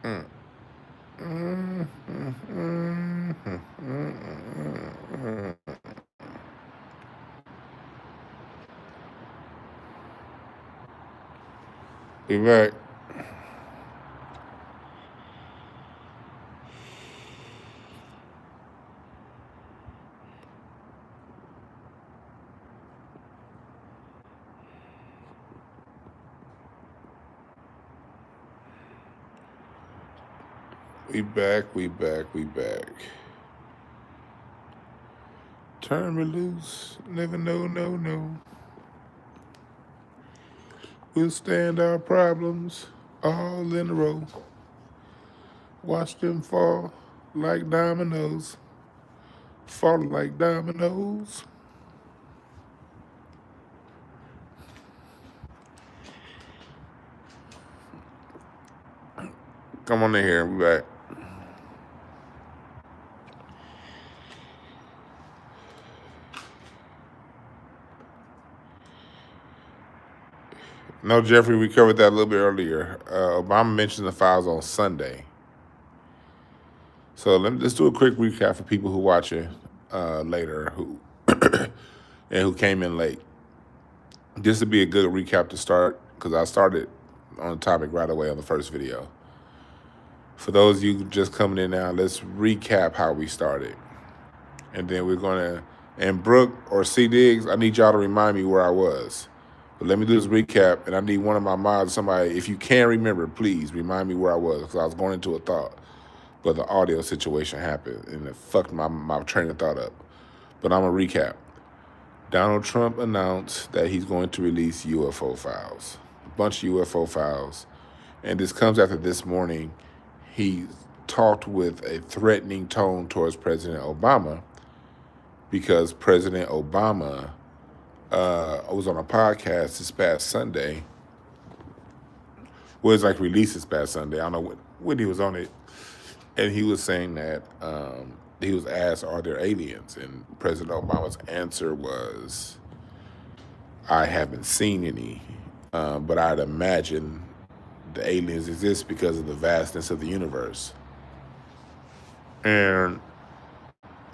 Mm. Mm, mm, mm, mm, mm, mm. Be back. We back. We back. We back. Turn me loose. Never know. No. No. We'll stand our problems all in a row. Watch them fall like dominoes. Falling like dominoes. Come on in here. We back. No, Jeffrey, we covered that a little bit earlier. Obama mentioned the files on Sunday. So let's do a quick recap for people who watch it later who and who came in late. This would be a good recap to start because I started on the topic right away on the first video. For those of you just coming in now, let's recap how we started. And then we're going to, and Brooke or C. Diggs, I need y'all to remind me where I was. But let me do this recap, and I need one of my mods, somebody, if you can remember, please remind me where I was because I was going into a thought. But the audio situation happened, and it fucked my train of thought up. But I'm going to recap. Donald Trump announced that he's going to release UFO files, a bunch of UFO files. And this comes after this morning he talked with a threatening tone towards President Obama because President Obama was on a podcast this past Sunday. Well, it's like released this past Sunday. I don't know when he was on it. And he was saying that he was asked, are there aliens? And President Obama's answer was, I haven't seen any, but I'd imagine the aliens exist because of the vastness of the universe. And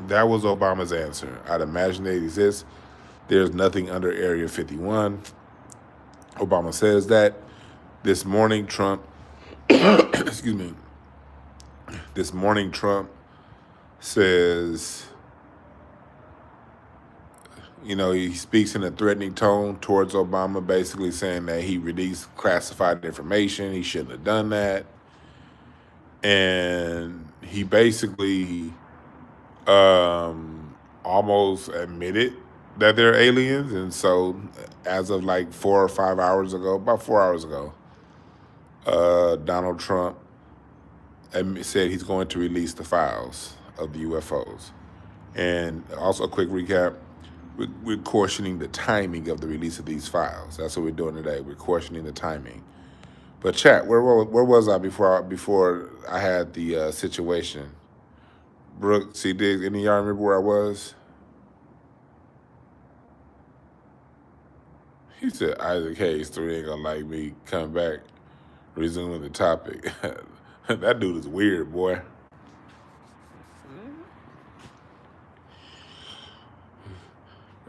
that was Obama's answer. I'd imagine they exist. There's nothing under Area 51. Obama says that. This morning, Trump, excuse me, this morning, Trump says, he speaks in a threatening tone towards Obama, basically saying that he released classified information. He shouldn't have done that. And he basically almost admitted that they're aliens. And so as of like 4 or 5 hours ago, about 4 hours ago, Donald Trump said he's going to release the files of the UFOs. And also a quick recap, we're questioning the timing of the release of these files. That's what we're doing today. We're questioning the timing. But chat, where was I before I had the situation? Brooke, C. Diggs, any of y'all remember where I was? He said Isaac Hayes 3 ain't gonna like me. Come back, resuming the topic. That dude is weird, boy.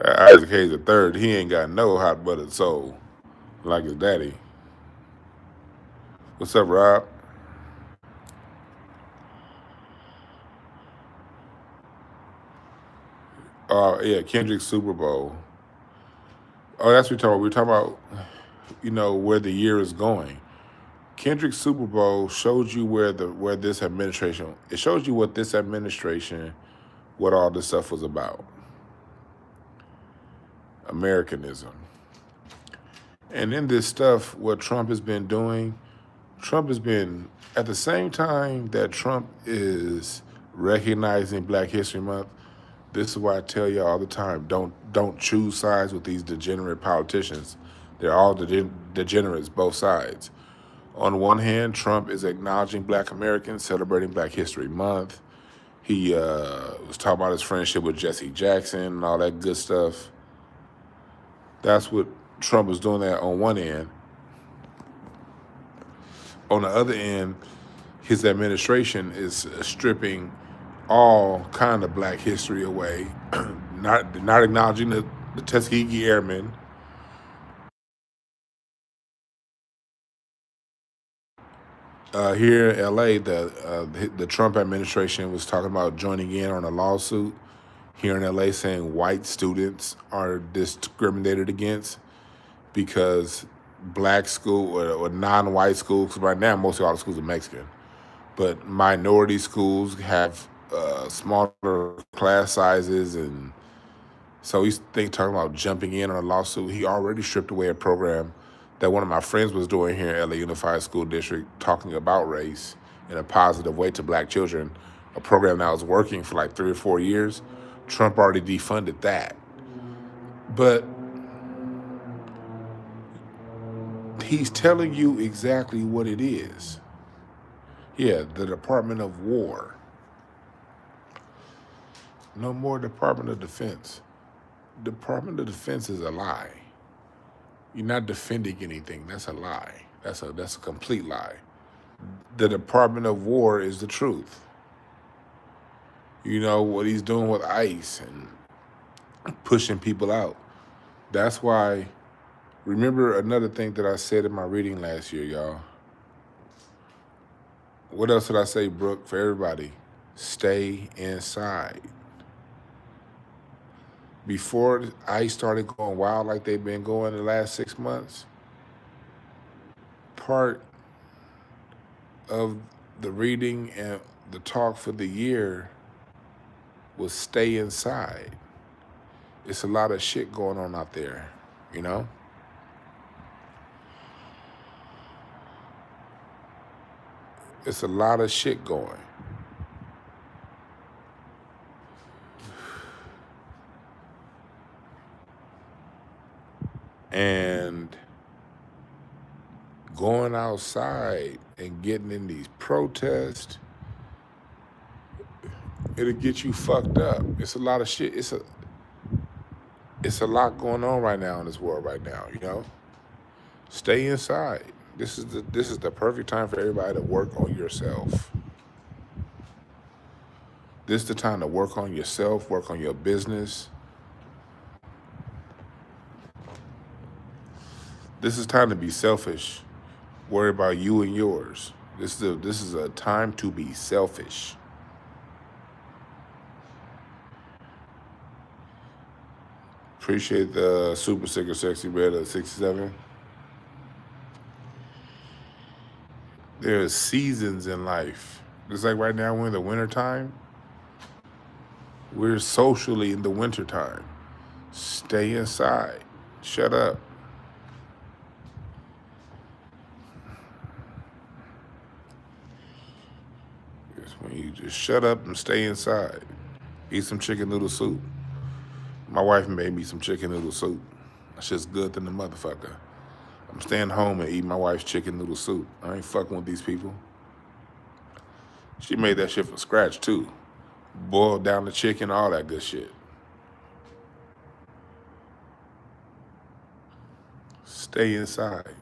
Isaac Hayes the third, he ain't got no hot buttered soul like his daddy. What's up, Rob? Yeah, Kendrick's Super Bowl. Oh, that's what we're talking about. Where the year is going. Kendrick's Super Bowl showed you where this administration. It shows you what this administration, what all this stuff was about. Americanism. And in this stuff, what Trump has been doing, Trump has been, at the same time that Trump is recognizing Black History Month, this is why I tell you all the time, don't choose sides with these degenerate politicians. They're all degenerates, both sides. On one hand, Trump is acknowledging Black Americans, celebrating Black History Month. He was talking about his friendship with Jesse Jackson and all that good stuff. That's what Trump was doing that on one end. On the other end, his administration is stripping all kind of black history away, not acknowledging the Tuskegee Airmen. Here in LA, the Trump administration was talking about joining in on a lawsuit here in LA saying white students are discriminated against because black school or non-white schools, 'cause right now most of all the schools are Mexican, but minority schools have smaller class sizes, and so he's talking about jumping in on a lawsuit. He already stripped away a program that one of my friends was doing here at LA Unified School District, talking about race in a positive way to black children, a program that was working for like 3 or 4 years. Trump already defunded that. But he's telling you exactly what it is. Yeah, the Department of War. No more Department of Defense. Department of Defense is a lie. You're not defending anything. That's a lie. That's a complete lie. The Department of War is the truth. You know what he's doing with ICE and pushing people out. That's why. Remember another thing that I said in my reading last year, y'all. What else did I say, Brooke? For everybody, stay inside. Before ICE started going wild like they've been going the last 6 months, part of the reading and the talk for the year was stay inside. It's a lot of shit going on out there, you know? It's a lot of shit going. And going outside and getting in these protests, it'll get you fucked up. It's a lot of shit. It's a lot going on right now in this world right now, you know? Stay inside. This is the perfect time for everybody to work on yourself. This is the time to work on yourself, work on your business. This is time to be selfish. Worry about you and yours. This is a time to be selfish. Appreciate the super sticker sexy red at 67. There's seasons in life. Just like right now we're in the winter time. We're socially in the winter time. Stay inside. Shut up. It's when you just shut up and stay inside. Eat some chicken noodle soup. My wife made me some chicken noodle soup. That shit's good than the motherfucker. I'm staying home and eating my wife's chicken noodle soup. I ain't fucking with these people. She made that shit from scratch too. Boiled down the chicken, all that good shit. Stay inside.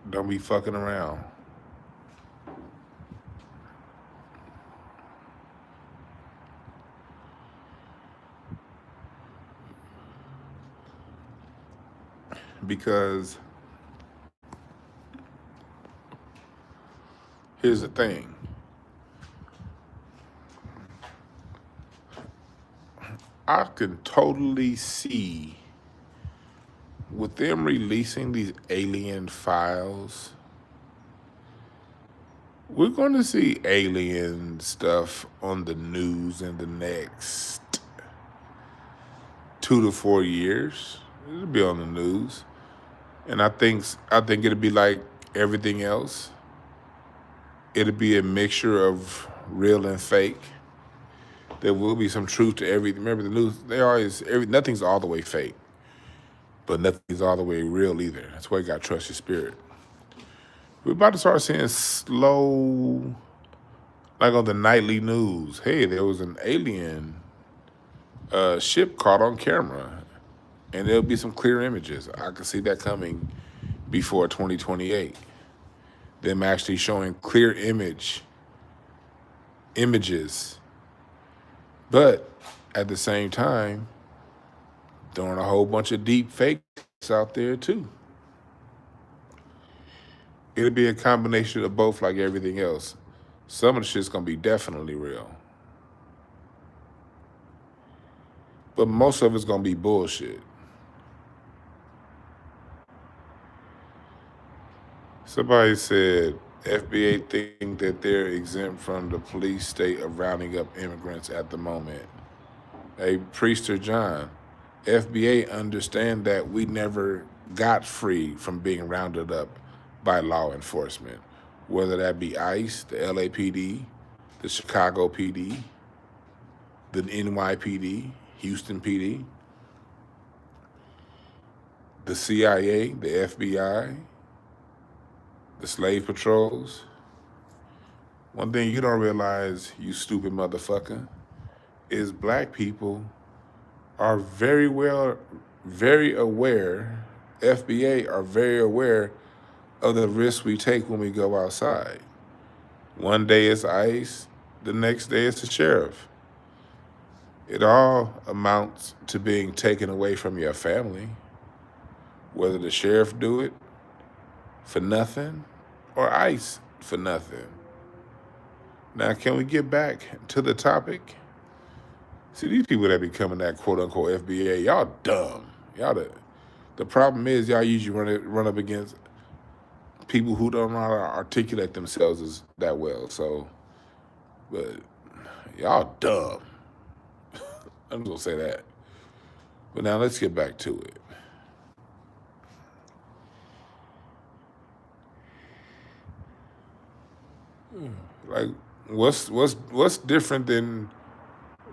Don't be fucking around. Because here's the thing. I can totally see with them releasing these alien files, we're going to see alien stuff on the news in the next 2 to 4 years. It'll be on the news. And I think it'll be like everything else. It'll be a mixture of real and fake. There will be some truth to everything. Remember the news, nothing's all the way fake. But nothing's all the way real either. That's why you gotta trust your spirit. We're about to start seeing slow, like on the nightly news. Hey, there was an alien ship caught on camera, and there'll be some clear images. I can see that coming before 2028. Them actually showing clear images, but at the same time, throwing a whole bunch of deep fakes out there too. It'll be a combination of both, like everything else. Some of the shit's gonna be definitely real, but most of it's gonna be bullshit. Somebody said FBA think that they're exempt from the police state of rounding up immigrants at the moment. Hey, Priester John, FBA understand that we never got free from being rounded up by law enforcement, whether that be ICE, the LAPD, the Chicago PD, the NYPD, Houston PD, the CIA, the FBI, the slave patrols. One thing you don't realize, you stupid motherfucker, is black people are very aware, FBA are very aware of the risks we take when we go outside. One day it's ICE, the next day it's the sheriff. It all amounts to being taken away from your family, whether the sheriff do it for nothing or ICE for nothing. Now, can we get back to the topic? See, these people that be coming that quote-unquote FBA, y'all dumb. The problem is y'all usually run up against people who don't know how to articulate themselves that well. So, but y'all dumb. I'm just gonna say that. But now let's get back to it. Like, what's different than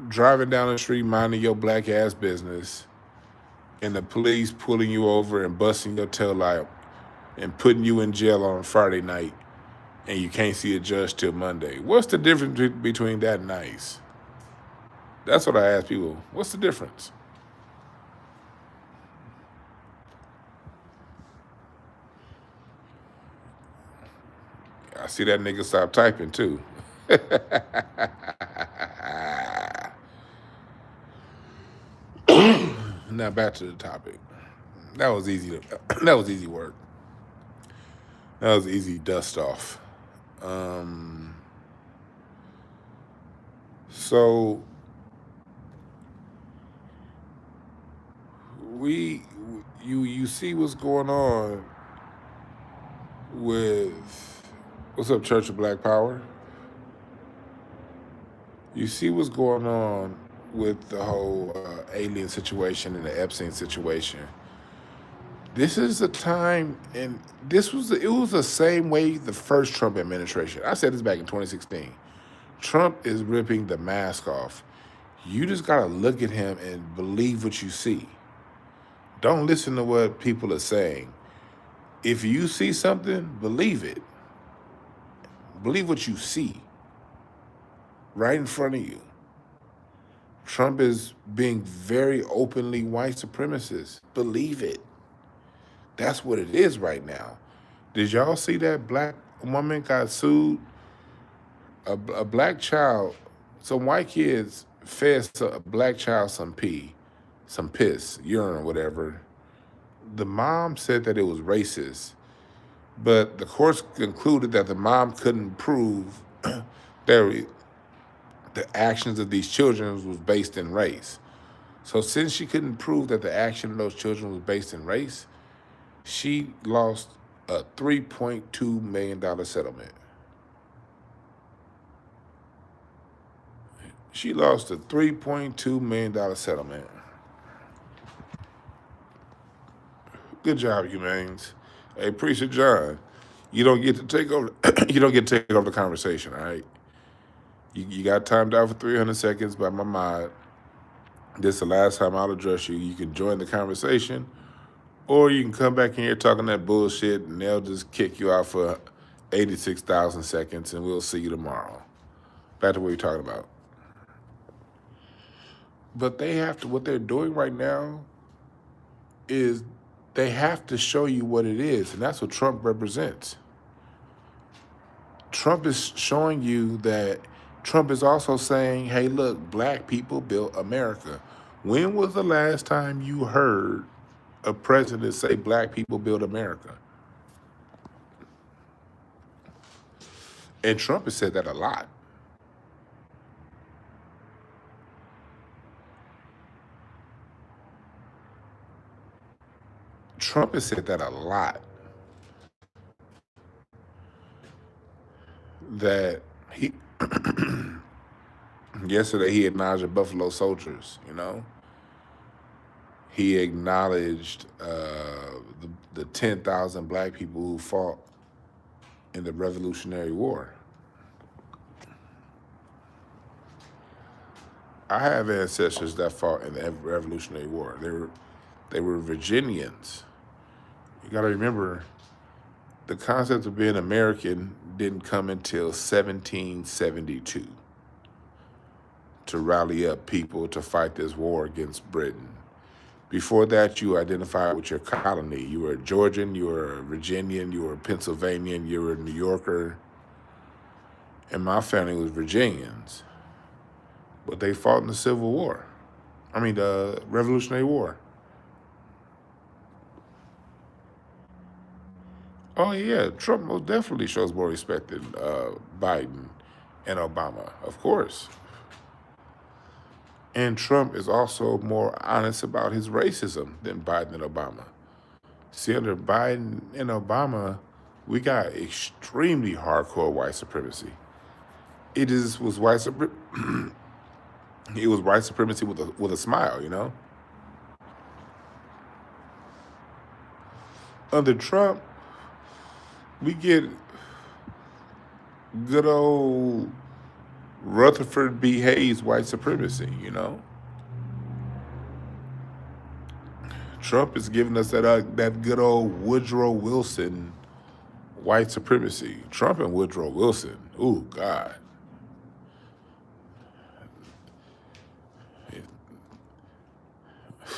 driving down the street minding your black ass business and the police pulling you over and busting your tail light and putting you in jail on Friday night and you can't see a judge till Monday? What's the difference between that and ICE? That's what I ask people. What's the difference? I see that nigga stop typing too. Now back to the topic. That was easy. That was easy work. That was easy dust off. So you see what's going on with what's up, Church of Black Power? You see what's going on with the whole alien situation and the Epstein situation. This is a time, and it was the same way the first Trump administration. I said this back in 2016. Trump is ripping the mask off. You just gotta look at him and believe what you see. Don't listen to what people are saying. If you see something, believe it. Believe what you see right in front of you. Trump is being very openly white supremacist. Believe it. That's what it is right now. Did y'all see that black woman got sued? A black child, some white kids fed a black child some piss, urine or whatever. The mom said that it was racist, but the courts concluded that the mom couldn't prove that the actions of these children was based in race. So since she couldn't prove that the action of those children was based in race, she lost a $3.2 million settlement. She lost a $3.2 million settlement. Good job, humanes. Hey, Priester John, you don't get to take over. You don't get to take over the conversation. All right. You got timed out for 300 seconds by my mod. This is the last time I'll address you. You can join the conversation, or you can come back in here talking that bullshit, and they'll just kick you out for 86,000 seconds, and we'll see you tomorrow. Back to what you're talking about. But they have to, what they're doing right now is they have to show you what it is. And that's what Trump represents. Trump is showing you that Trump is also saying, hey, look, black people built America. When was the last time you heard a president say black people built America? And Trump has said that a lot. Trump has said that a lot. That he yesterday he acknowledged the Buffalo Soldiers. He acknowledged the 10,000 black people who fought in the Revolutionary War. I have ancestors that fought in the Revolutionary War. They were Virginians. You got to remember, the concept of being American didn't come until 1772 to rally up people to fight this war against Britain. Before that, you identified with your colony. You were a Georgian, you were a Virginian, you were a Pennsylvanian, you were a New Yorker. And my family was Virginians. But they fought in the Civil War. The Revolutionary War. Oh, yeah, Trump most definitely shows more respect than Biden and Obama, of course. And Trump is also more honest about his racism than Biden and Obama. See, under Biden and Obama, we got extremely hardcore white supremacy. Was white it was white supremacy with a smile. Under Trump, we get good old Rutherford B. Hayes white supremacy. Trump is giving us that good old Woodrow Wilson white supremacy. Trump and Woodrow Wilson. Ooh, God.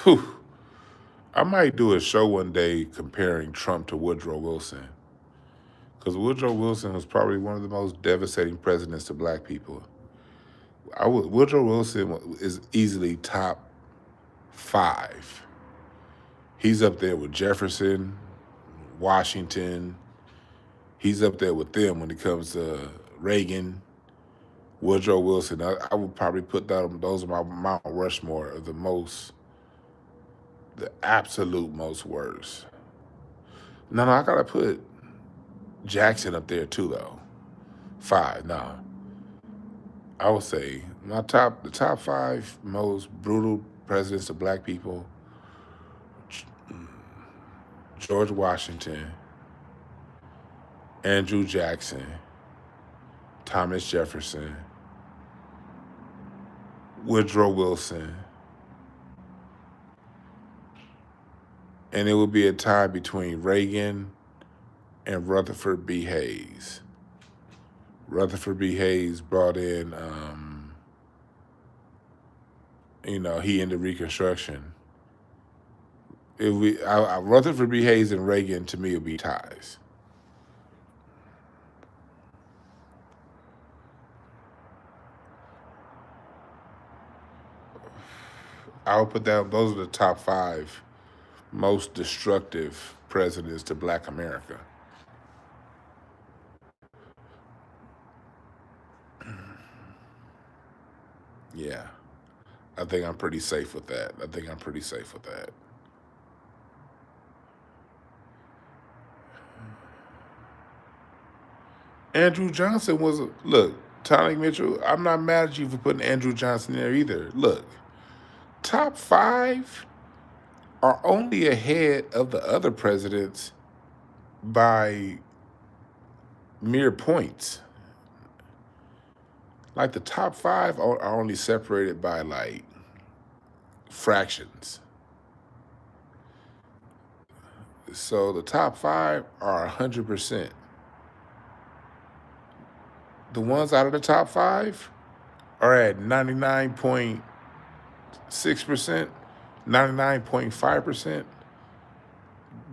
Whew. I might do a show one day comparing Trump to Woodrow Wilson. Because Woodrow Wilson was probably one of the most devastating presidents to black people. Woodrow Wilson is easily top 5. He's up there with Jefferson, Washington. He's up there with them when it comes to Reagan, Woodrow Wilson. I would probably put those on my Mount Rushmore of the absolute most worst. No, I gotta put Jackson up there too, though. 5, nah. I would say the top 5 most brutal presidents of black people: George Washington, Andrew Jackson, Thomas Jefferson, Woodrow Wilson, and it would be a tie between Reagan and Rutherford B. Hayes. Rutherford B. Hayes brought in, he ended Reconstruction. Rutherford B. Hayes and Reagan, to me, would be ties. I would put that, those are the top 5 most destructive presidents to black America. Yeah. I think I'm pretty safe with that. Andrew Johnson look, Tony Mitchell, I'm not mad at you for putting Andrew Johnson there either. Look, top 5 are only ahead of the other presidents by mere points. Like the top 5 are only separated by like fractions. So the top 5 are 100%. The ones out of the top 5 are at 99.7%. 6%, 99.5%.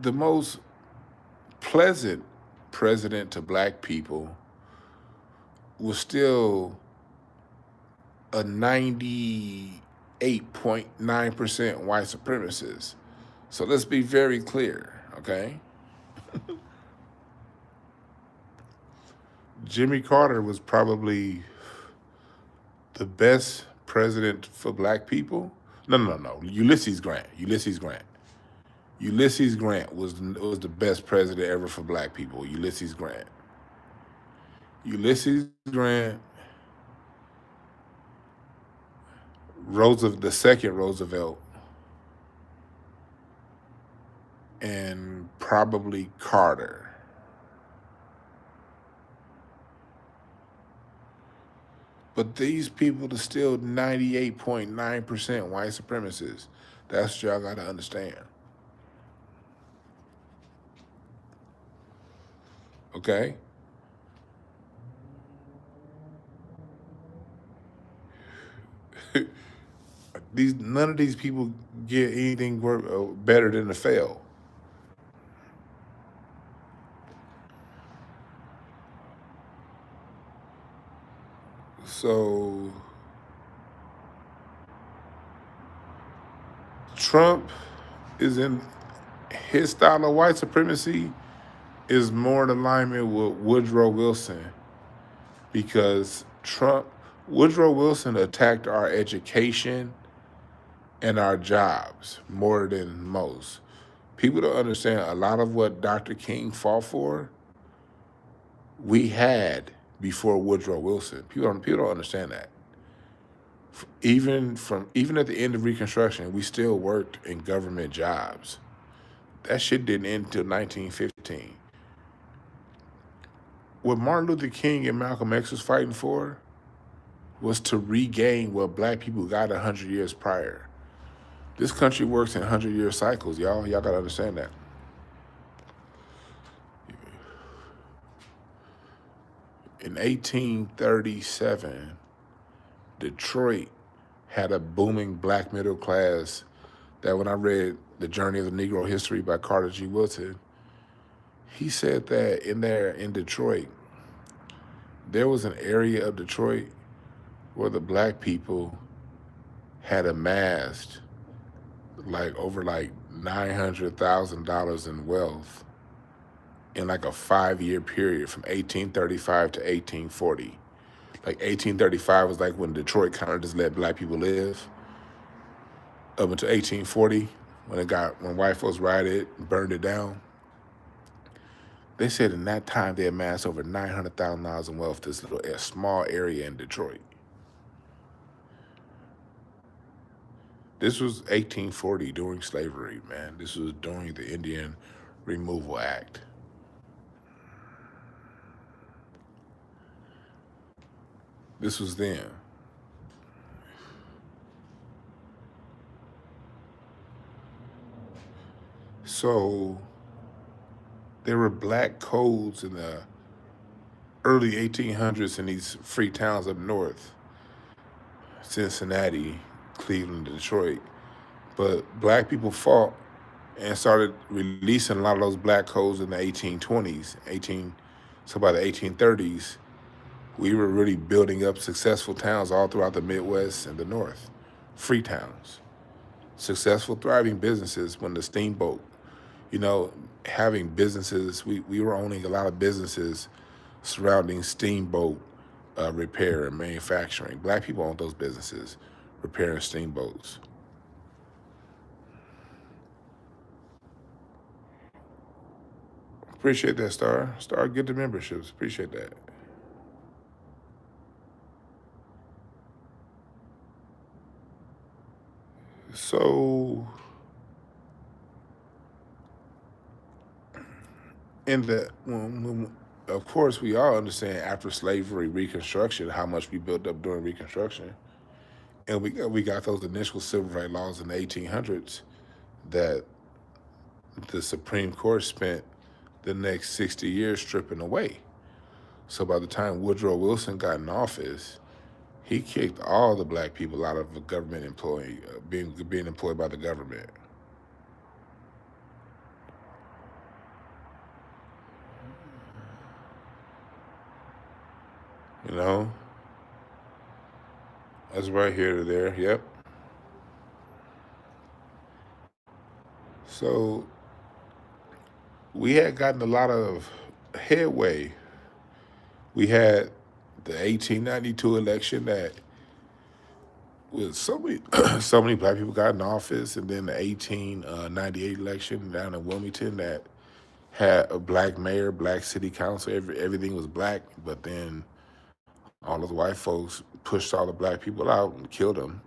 The most pleasant president to black people was still a 98.9% white supremacist. So let's be very clear, okay? Jimmy Carter was probably the best president for black people. No. Ulysses Grant. Ulysses Grant was the best president ever for black people. Ulysses Grant. Ulysses Grant, Roosevelt, the second Roosevelt, and probably Carter. But these people are still 98.9% white supremacists. That's what y'all gotta understand. Okay? None of these people get anything better than to fail. So Trump is in his style of white supremacy is more in alignment with Woodrow Wilson, because Woodrow Wilson attacked our education and our jobs more than most. People don't understand a lot of what Dr. King fought for, we had before Woodrow Wilson. People don't understand that. Even at the end of Reconstruction, we still worked in government jobs. That shit didn't end until 1915. What Martin Luther King and Malcolm X was fighting for was to regain what black people got 100 years prior. This country works in 100-year cycles, y'all. Y'all gotta understand that. In 1837, Detroit had a booming black middle class that when I read The Journey of the Negro History by Carter G. Woodson, he said that in Detroit, there was an area of Detroit where the black people had amassed over $900,000 in wealth in like a 5-year period from 1835 to 1840. Like 1835 was like when Detroit kind of just let black people live, up until 1840 when white folks rioted and burned it down. They said in that time they amassed over $900,000 in wealth, this little small area in Detroit. This was 1840 during slavery, man. This was during the Indian Removal Act. This was then. So there were black codes in the early 1800s in these free towns up north, Cincinnati, Cleveland, Detroit. But black people fought and started releasing a lot of those black codes in the 1820s, so by the 1830s, we were really building up successful towns all throughout the Midwest and the North, free towns, successful, thriving businesses. When the steamboat, having businesses, we were owning a lot of businesses surrounding steamboat repair and manufacturing. Black people owned those businesses, repairing steamboats. Appreciate that, Star. Star, get the memberships. Appreciate that. So, of course, we all understand after slavery, Reconstruction, how much we built up during Reconstruction, and we got those initial civil rights laws in the 1800s that the Supreme Court spent the next 60 years stripping away. So by the time Woodrow Wilson got in office, He kicked all the black people out of a government employee, being employed by the government. You know, that's right here to there. Yep. So we had gotten a lot of headway. We had the 1892 election that was so many so many black people got in office, and then the 1898 election down in Wilmington that had a black mayor, black city council. Everything was black, but then all of the white folks pushed all the black people out and killed them,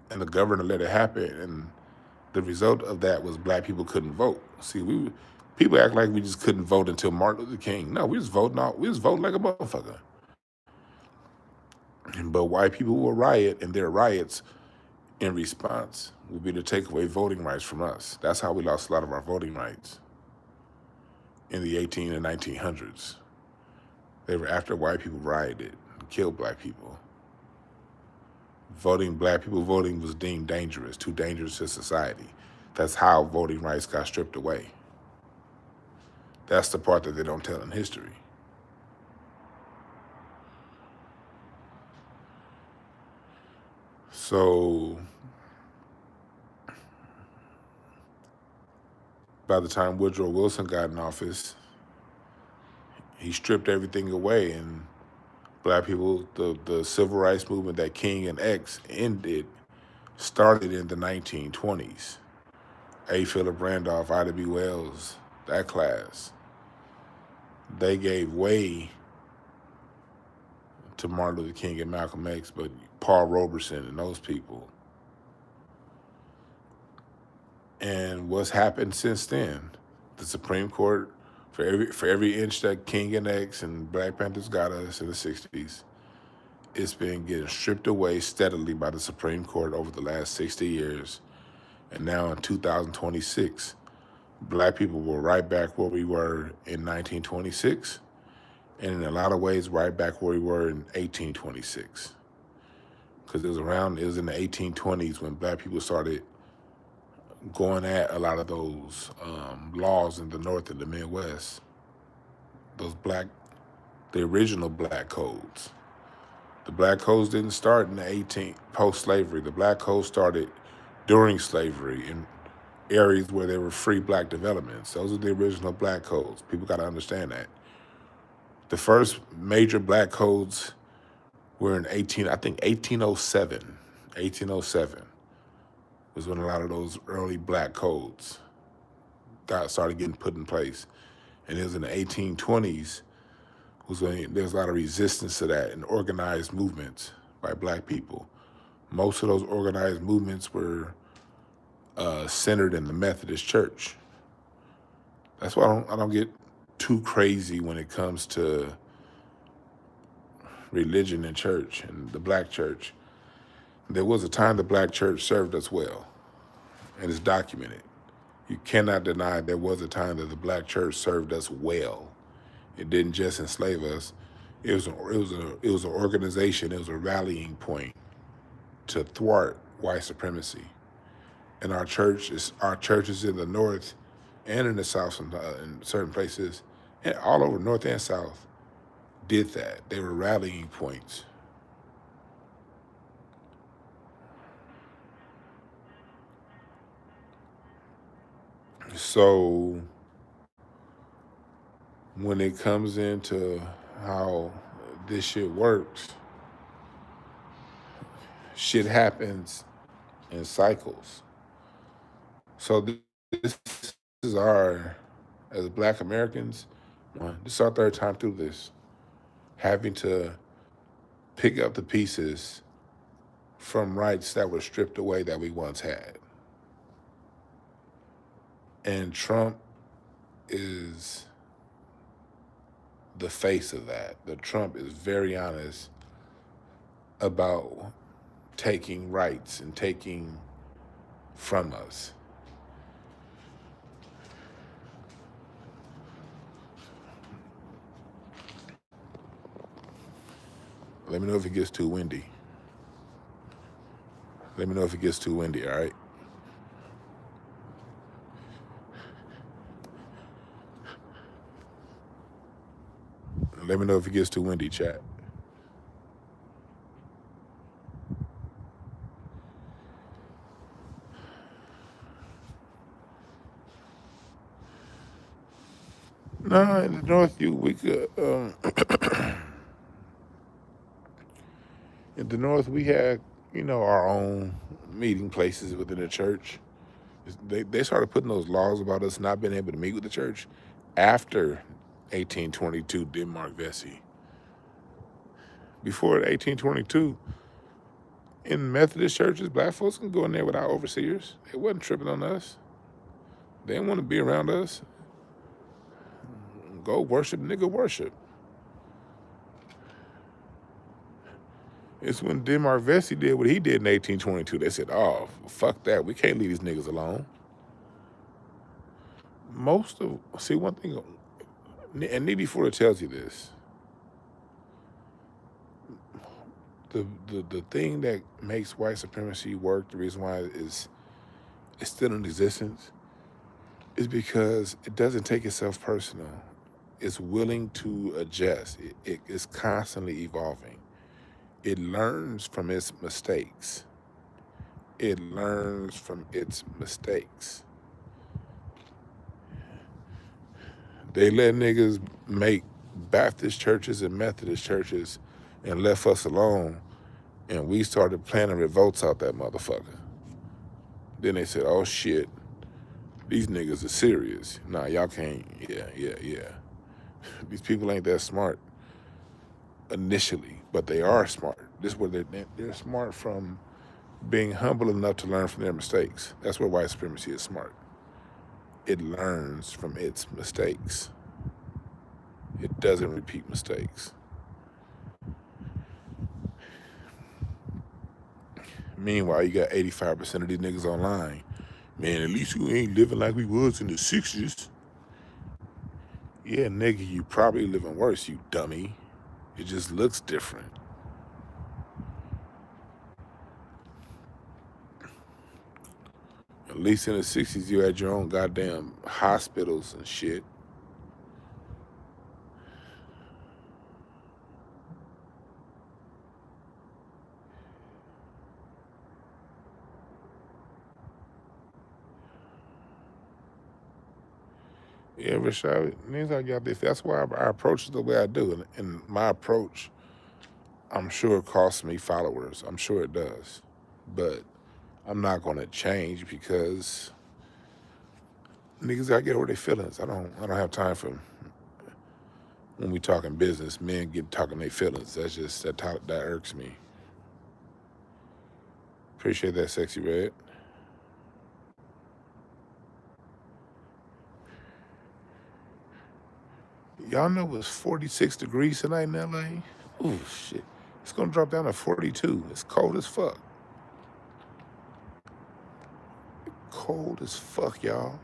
and the governor let it happen. And the result of that was black people couldn't vote. See, people act like we just couldn't vote until Martin Luther King. No, we was voting out. We was voting like a motherfucker. But white people will riot, and their riots in response would be to take away voting rights from us. That's how we lost a lot of our voting rights in the 18 and 1900s. They were after white people rioted and killed black people. Black people voting was deemed dangerous, too dangerous to society. That's how voting rights got stripped away. That's the part that they don't tell in history. So by the time Woodrow Wilson got in office, he stripped everything away, and black people, the civil rights movement that King and X ended, started in the 1920s. A. Philip Randolph, Ida B. Wells, that class. They gave way to Martin Luther King and Malcolm X, but Paul Robeson and those people. And what's happened since then? The Supreme Court, for every inch that King and X and Black Panthers got us in the 60s, it's been getting stripped away steadily by the Supreme Court over the last 60 years. And now in 2026, black people were right back where we were in 1926, and in a lot of ways right back where we were in 1826. Because it was in the 1820s when black people started going at a lot of those laws in the North and the Midwest, the original black codes. The black codes didn't start in the post-slavery. The black codes started during slavery in areas where there were free black developments. Those are the original black codes. People got to understand that. The first major black codes were in 1807. 1807 was when a lot of those early black codes started getting put in place. And it was in the 1820s was when there was a lot of resistance to that and organized movements by black people. Most of those organized movements were centered in the Methodist Church. That's why I don't get too crazy when it comes to religion and church and the black church. There was a time the black church served us well, and it's documented. You cannot deny there was a time that the black church served us well. It didn't just enslave us. It was an organization. It was a rallying point to thwart white supremacy. And our churches in the North and in the South, in certain places, and all over North and South, did that. They were rallying points. So when it comes into how this shit works, shit happens in cycles. So this is as black Americans, this is our third time through this, having to pick up the pieces from rights that were stripped away that we once had. And Trump is the face of that. Trump is very honest about taking rights and taking from us. Let me know if it gets too windy. Let me know if it gets too windy, all right? Let me know if it gets too windy, chat. No, in the north, we could. In the north, we had, our own meeting places within the church. They started putting those laws about us not being able to meet with the church after 1822 Denmark Vesey. Before 1822, in Methodist churches, black folks can go in there without overseers. They wasn't tripping on us. They didn't want to be around us. Go worship, nigga, worship. It's when Denmark Vesey did what he did in 1822. They said, oh, fuck that. We can't leave these niggas alone. One thing, and Needy Ford tells you this. The thing that makes white supremacy work, the reason why it's still in existence, is because it doesn't take itself personal. It's willing to adjust. It is constantly evolving. It learns from its mistakes. It learns from its mistakes. They let niggas make Baptist churches and Methodist churches and left us alone, and we started planning revolts out that motherfucker. Then they said, oh shit, these niggas are serious. Nah, y'all can't, yeah. These people ain't that smart initially, but they are smart. This is where they're smart from being humble enough to learn from their mistakes. That's where white supremacy is smart. It learns from its mistakes. It doesn't repeat mistakes. Meanwhile, you got 85% of these niggas online. Man, at least we ain't living like we was in the 60s. Yeah, nigga, you probably living worse, you dummy. It just looks different. At least in the 60s, you had your own goddamn hospitals and shit. Yeah, Rashad, means I got this. That's why I approach it the way I do. And my approach, I'm sure, costs me followers. I'm sure it does. But I'm not going to change because niggas gotta get over their feelings. I don't have time for, when we talking business, men get talking their feelings. That irks me. Appreciate that, Sexy Red. Y'all know it was 46 degrees tonight in LA? Ooh, shit. It's gonna drop down to 42. It's cold as fuck. Cold as fuck, y'all.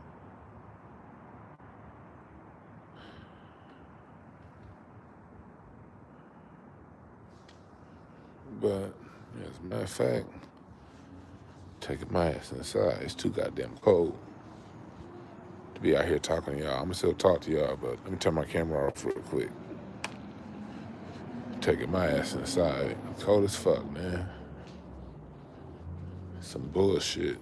But, as a matter of fact, taking my ass inside. It's too goddamn cold to be out here talking to y'all. I'm gonna still talk to y'all, but let me turn my camera off real quick. Taking my ass inside. Cold as fuck, man. Some bullshit.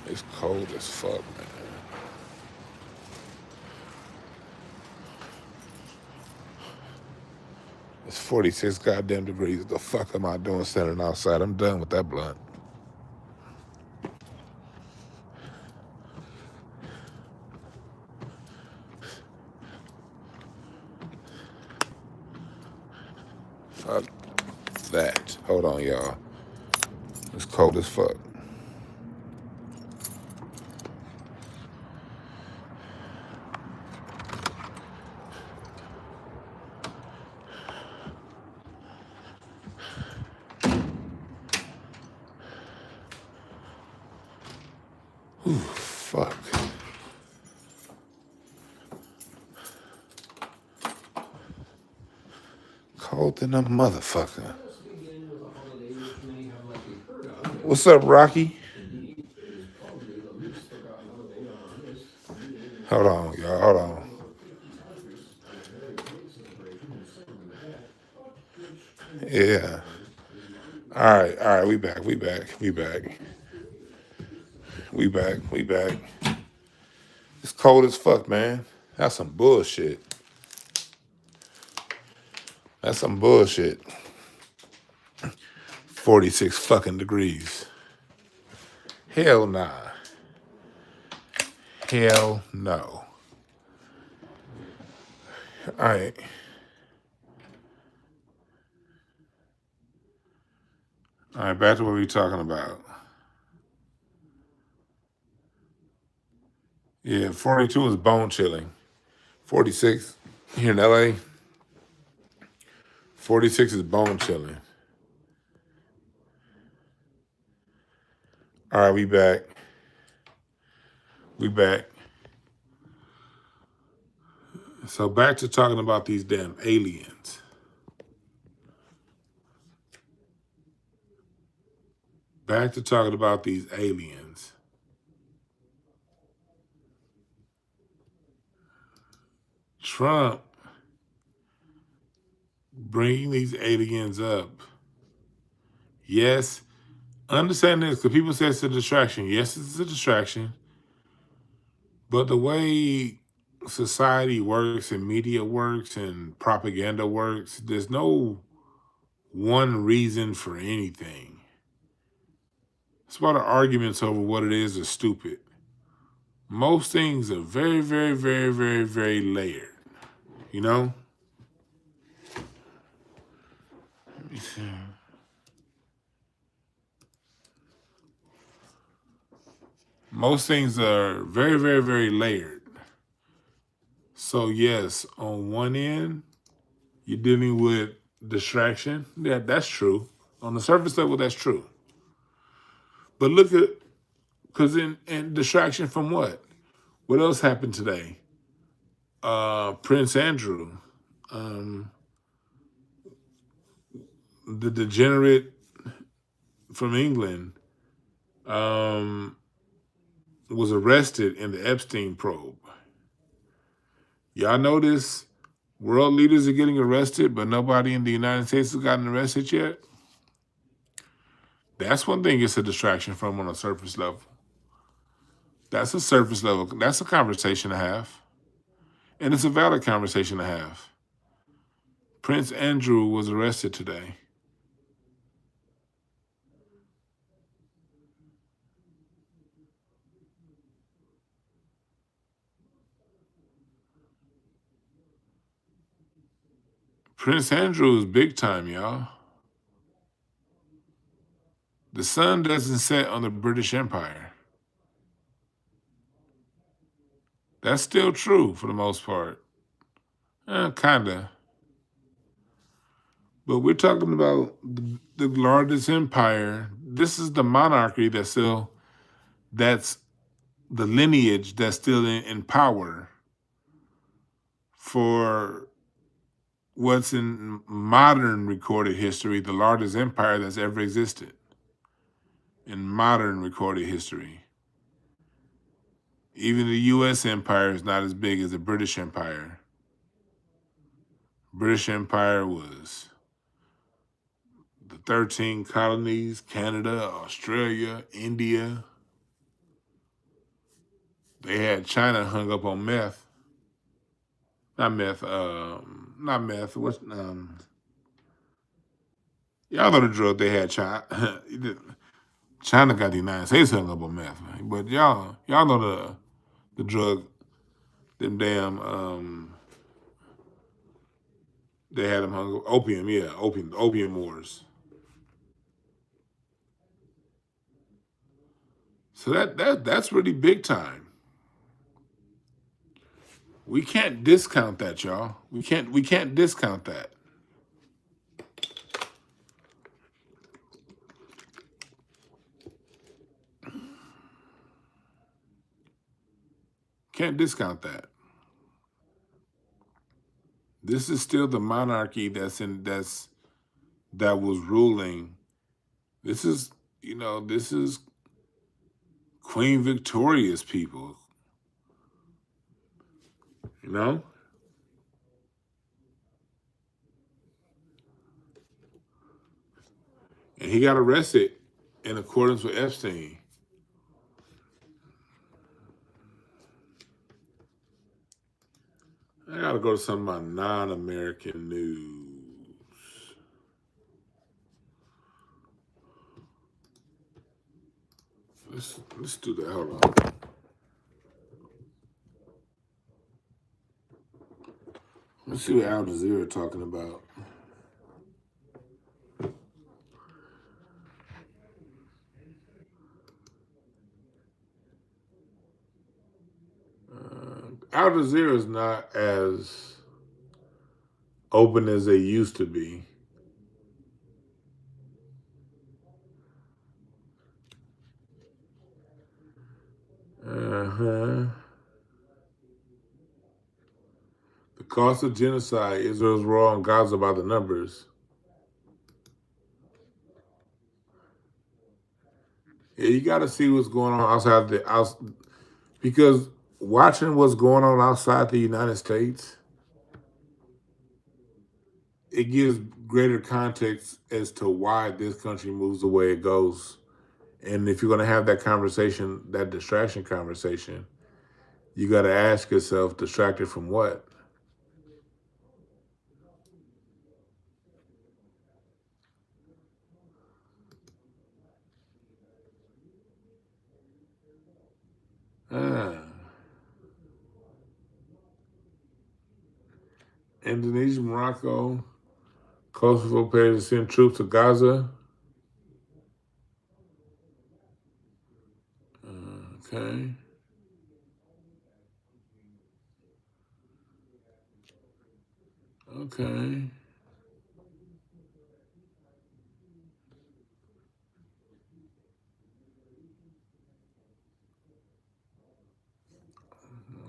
It's cold as fuck, man. It's 46 goddamn degrees. What the fuck am I doing standing outside? I'm done with that blunt. Fuck that. Hold on, y'all. It's cold as fuck. Ooh, fuck. Cold than a motherfucker. What's up, Rocky? Hold on, y'all. Hold on. Yeah. All right. All right. We back. We back. We back. We back. We back. It's cold as fuck, man. That's some bullshit. That's some bullshit. 46 fucking degrees. Hell nah. Hell no. All right. All right, back to what we were talking about. Yeah, 42 is bone chilling. 46 here in LA, 46 is bone chilling. All right, we back. We back. So back to talking about these damn aliens. Back to talking about these aliens. Trump bringing these aliens up. Yes, understand this, because people say it's a distraction. Yes, it's a distraction. But the way society works and media works and propaganda works, there's no one reason for anything. That's why the arguments over what it is are stupid. Most things are very, very, very, very, very layered. You know? Let me see. Most things are very, very, very layered. So yes, on one end, you're dealing with distraction. Yeah, that's true. On the surface level, that's true. But look at, because in distraction from what? What else happened today? Prince Andrew, the degenerate from England, was arrested in the Epstein probe. Y'all notice world leaders are getting arrested, but nobody in the United States has gotten arrested yet? That's one thing it's a distraction from on a surface level. That's a surface level. That's a conversation to have. And it's a valid conversation to have. Prince Andrew was arrested today. Prince Andrew is big time, y'all. The sun doesn't set on the British Empire. That's still true for the most part. Kinda. But we're talking about the largest empire. This is the monarchy that's the lineage that's still in power for what's in modern recorded history, the largest empire that's ever existed in modern recorded history. Even the U.S. empire is not as big as the British Empire. British Empire was the 13 colonies, Canada, Australia, India. They had China hung up on meth. Not meth, not meth. What's y'all know the drug they had China. China got the United States hung up on meth, man. But y'all know the drug, them damn they had them hung up. Opium, yeah, opium wars. So that's really big time. We can't discount that, y'all. We can't discount that. Can't discount that. This is still the monarchy that was ruling. This is, this is Queen Victoria's people, you know? And he got arrested in accordance with Epstein. I gotta go to some of my non-American news. Let's do that. Hold on. Let's see what Al Jazeera talking about. Al Jazeera is not as open as they used to be. Uh-huh. The cost of genocide, Israel's war on Gaza by the numbers. Yeah, you got to see what's going on outside because watching what's going on outside the United States, it gives greater context as to why this country moves the way it goes. And if you're going to have that conversation, that distraction conversation, you got to ask yourself, distracted from what? Ah. Indonesia, Morocco, Kosovo prepared to send troops to Gaza. Okay. Okay.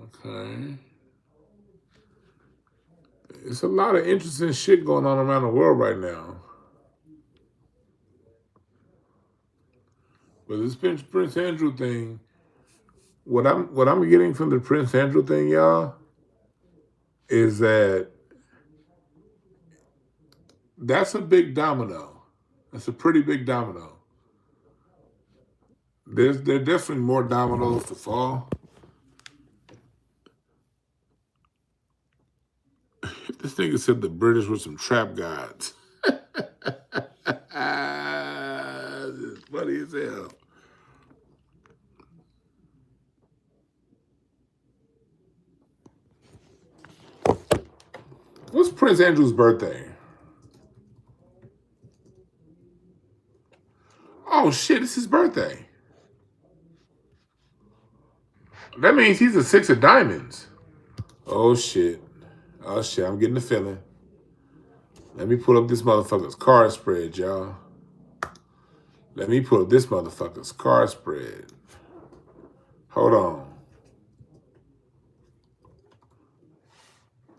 Okay. It's a lot of interesting shit going on around the world right now. But this Prince Andrew thing, what I'm getting from the Prince Andrew thing, y'all, is that that's a big domino. That's a pretty big domino. There definitely more dominoes to fall. This nigga said the British were some trap gods. It's funny as hell. What's Prince Andrew's birthday? Oh shit, it's his birthday. That means he's a six of diamonds. Oh shit. Oh shit, I'm getting the feeling. Let me pull up this motherfucker's card spread, y'all. Let me pull up this motherfucker's card spread. Hold on.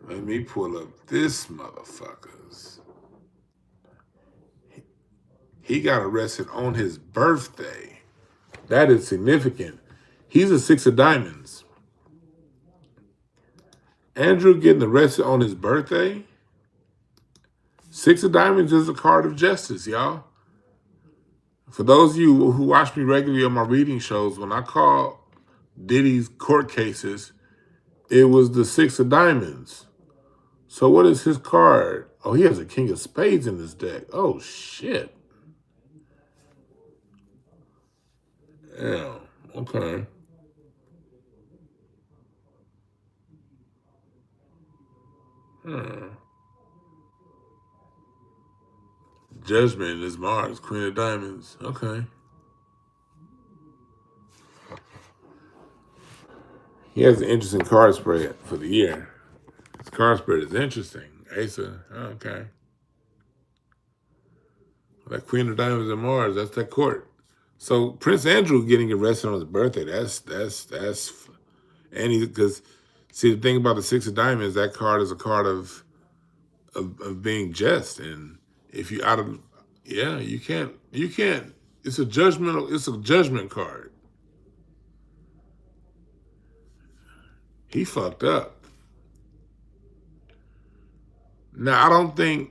Let me pull up this motherfucker's. He got arrested on his birthday. That is significant. He's a six of diamonds. Andrew getting arrested on his birthday? Six of diamonds is a card of justice, y'all. For those of you who watch me regularly on my reading shows, when I call Diddy's court cases, it was the six of diamonds. So what is his card? Oh, he has a king of spades in his deck. Oh, shit. Yeah, okay. Hmm. Judgment is Mars, Queen of Diamonds. Okay. He has an interesting card spread for the year. His card spread is interesting. Asa, okay. That Queen of Diamonds and Mars, that's that court. So Prince Andrew getting arrested on his birthday, and he, because see, the thing about the six of diamonds, that card is a card of of being just. And if you out of, yeah, you can't. It's a judgment card. He fucked up. Now I don't think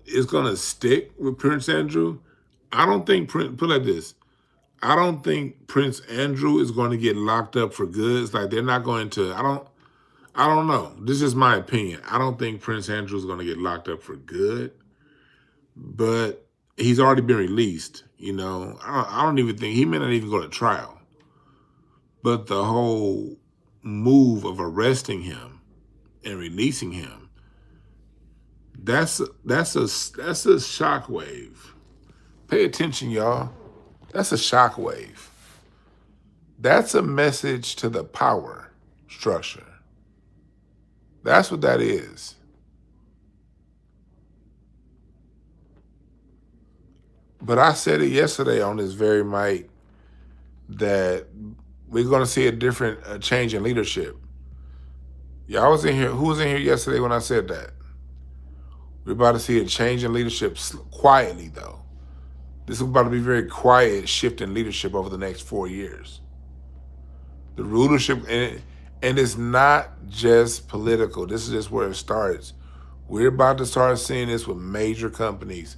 it's gonna stick with Prince Andrew. I don't think put it like this. I don't think Prince Andrew is going to get locked up for good. It's like they're not going to. I don't know. This is my opinion. I don't think Prince Andrew is going to get locked up for good, but he's already been released. You know, I don't even think he may not even go to trial. But the whole move of arresting him and releasing him, that's a shockwave. Pay attention, y'all. That's a shockwave. That's a message to the power structure. That's what that is. But I said it yesterday on this very mic that we're going to see a change in leadership. Y'all was in here. Who was in here yesterday when I said that? We're about to see a change in leadership quietly, though. This is about to be very quiet shift in leadership over the next 4 years. The rulership, and it's not just political. This is just where it starts. We're about to start seeing this with major companies.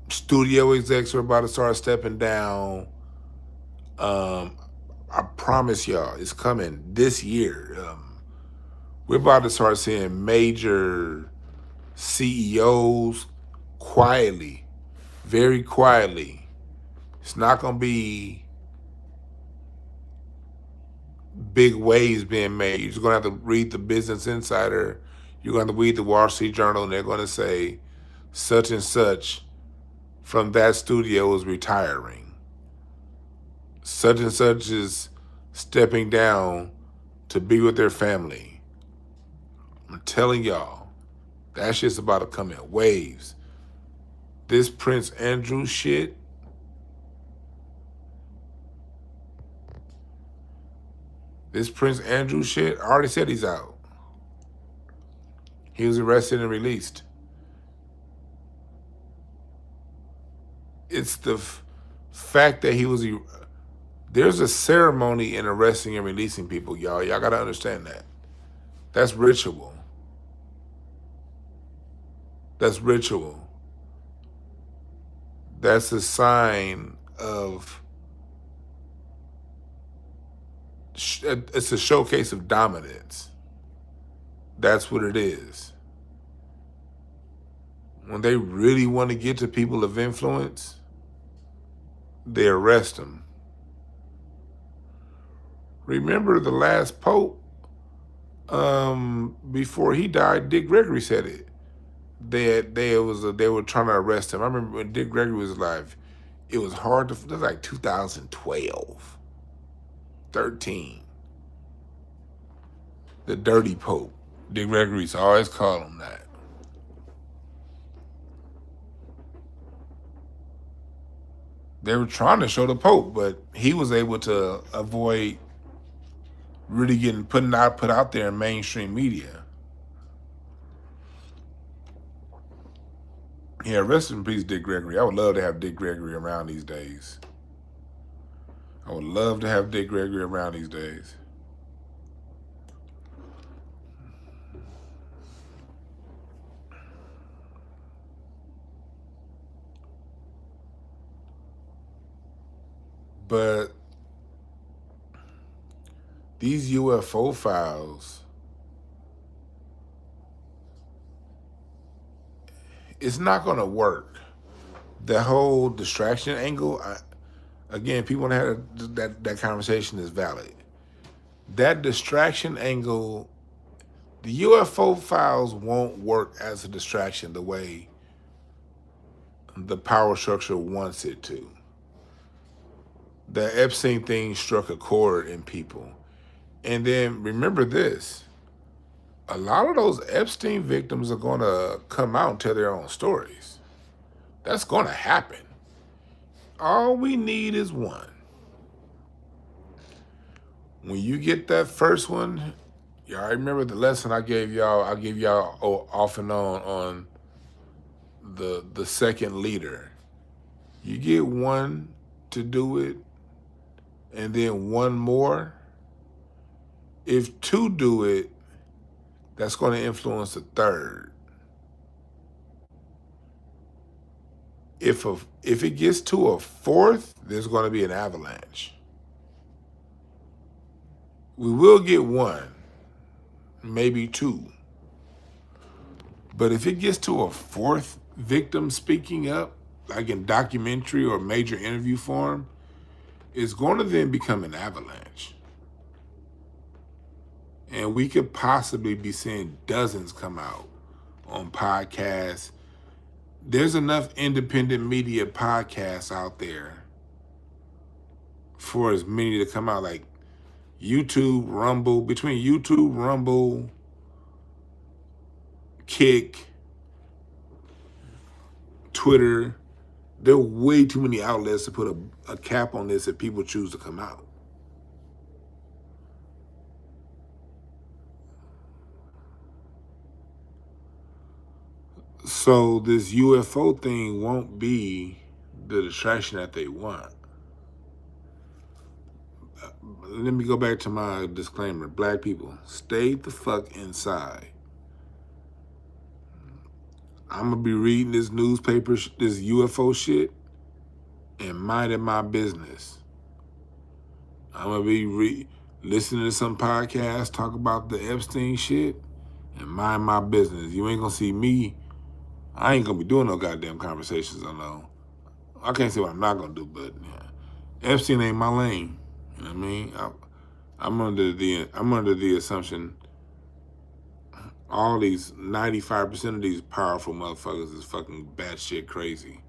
Studio execs are about to start stepping down. I promise y'all, it's coming this year. We're about to start seeing major CEOs quietly, very quietly. It's not going to be big waves being made. You're just going to have to read the Business Insider. You're going to read the Wall Street Journal, and they're going to say such and such from that studio is retiring. Such and such is stepping down to be with their family. I'm telling y'all, that shit's about to come in waves. This Prince Andrew shit, I already said he's out. He was arrested and released. It's the fact that there's a ceremony in arresting and releasing people, y'all. Y'all got to understand that. That's ritual. That's ritual. That's a sign of, it's a showcase of dominance. That's what it is. When they really want to get to people of influence, they arrest them. Remember the last Pope, before he died, Dick Gregory said it. They were trying to arrest him. I remember when Dick Gregory was alive, it was hard to, it was like 2012, 13. The dirty Pope. Dick Gregory's always call him that. They were trying to show the Pope, but he was able to avoid really getting put out there in mainstream media. Yeah, rest in peace, Dick Gregory. I would love to have Dick Gregory around these days. I would love to have Dick Gregory around these days. But these UFO files, it's not going to work. The whole distraction angle, again, people want to have that conversation is valid. That distraction angle, the UFO files won't work as a distraction the way the power structure wants it to. The Epstein thing struck a chord in people. And then remember this, a lot of those Epstein victims are going to come out and tell their own stories. That's going to happen. All we need is one. When you get that first one, Y'all remember the lesson I gave y'all? I gave y'all off and on the second leader. You get one to do it, and then one more. If two do it, that's going to influence the third. If it gets to a fourth, there's going to be an avalanche. We will get one, maybe two. But if it gets to a fourth victim speaking up, like in documentary or major interview form, it's going to then become an avalanche. And we could possibly be seeing dozens come out on podcasts. There's enough independent media podcasts out there for as many to come out, like YouTube, Rumble, between YouTube, Rumble, Kick, Twitter. There are way too many outlets to put a cap on this if people choose to come out. So this UFO thing won't be the distraction that they want. Let me go back to my disclaimer. Black people, stay the fuck inside. I'm gonna be reading this newspaper, this UFO shit, and minding my business. I'm gonna be listening to some podcasts talk about the Epstein shit and mind my business. You ain't gonna see me. I ain't gonna be doing no goddamn conversations. I know. I can't say what I'm not gonna do, but yeah, Epstein ain't my lane. You know what I mean? I'm under the assumption all these 95% of these powerful motherfuckers is fucking batshit crazy.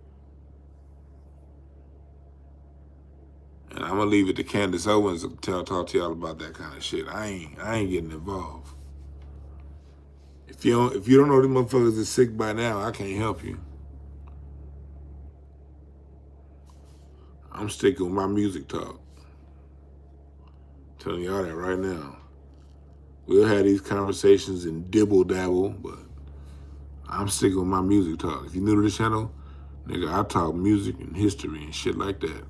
And I'm gonna leave it to Candace Owens to talk to y'all about that kind of shit. I ain't getting involved. If you don't know them motherfuckers is sick by now, I can't help you. I'm sticking with my music talk. Telling y'all that right now. We'll have these conversations and dibble dabble, but I'm sticking with my music talk. If you're new to the channel, nigga, I talk music and history and shit like that.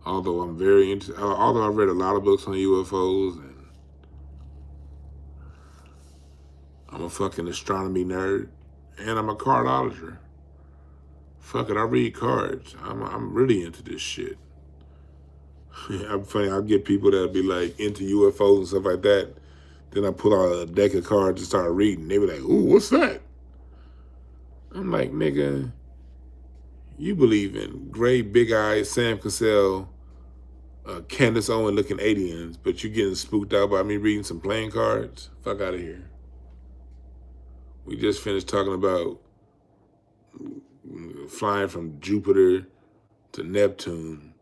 Although although I've read a lot of books on UFOs, and I'm a fucking astronomy nerd, and I'm a cardologer. Fuck it, I read cards. I'm really into this shit. I'm funny. I'll get people that'll be like into UFOs and stuff like that. Then I pull out a deck of cards and start reading. They be like, "Ooh, what's that?" I'm like, nigga, you believe in gray, big eyes, Sam Cassell, Candace Owen looking aliens, but you getting spooked out by me reading some playing cards? Fuck out of here. We just finished talking about flying from Jupiter to Neptune,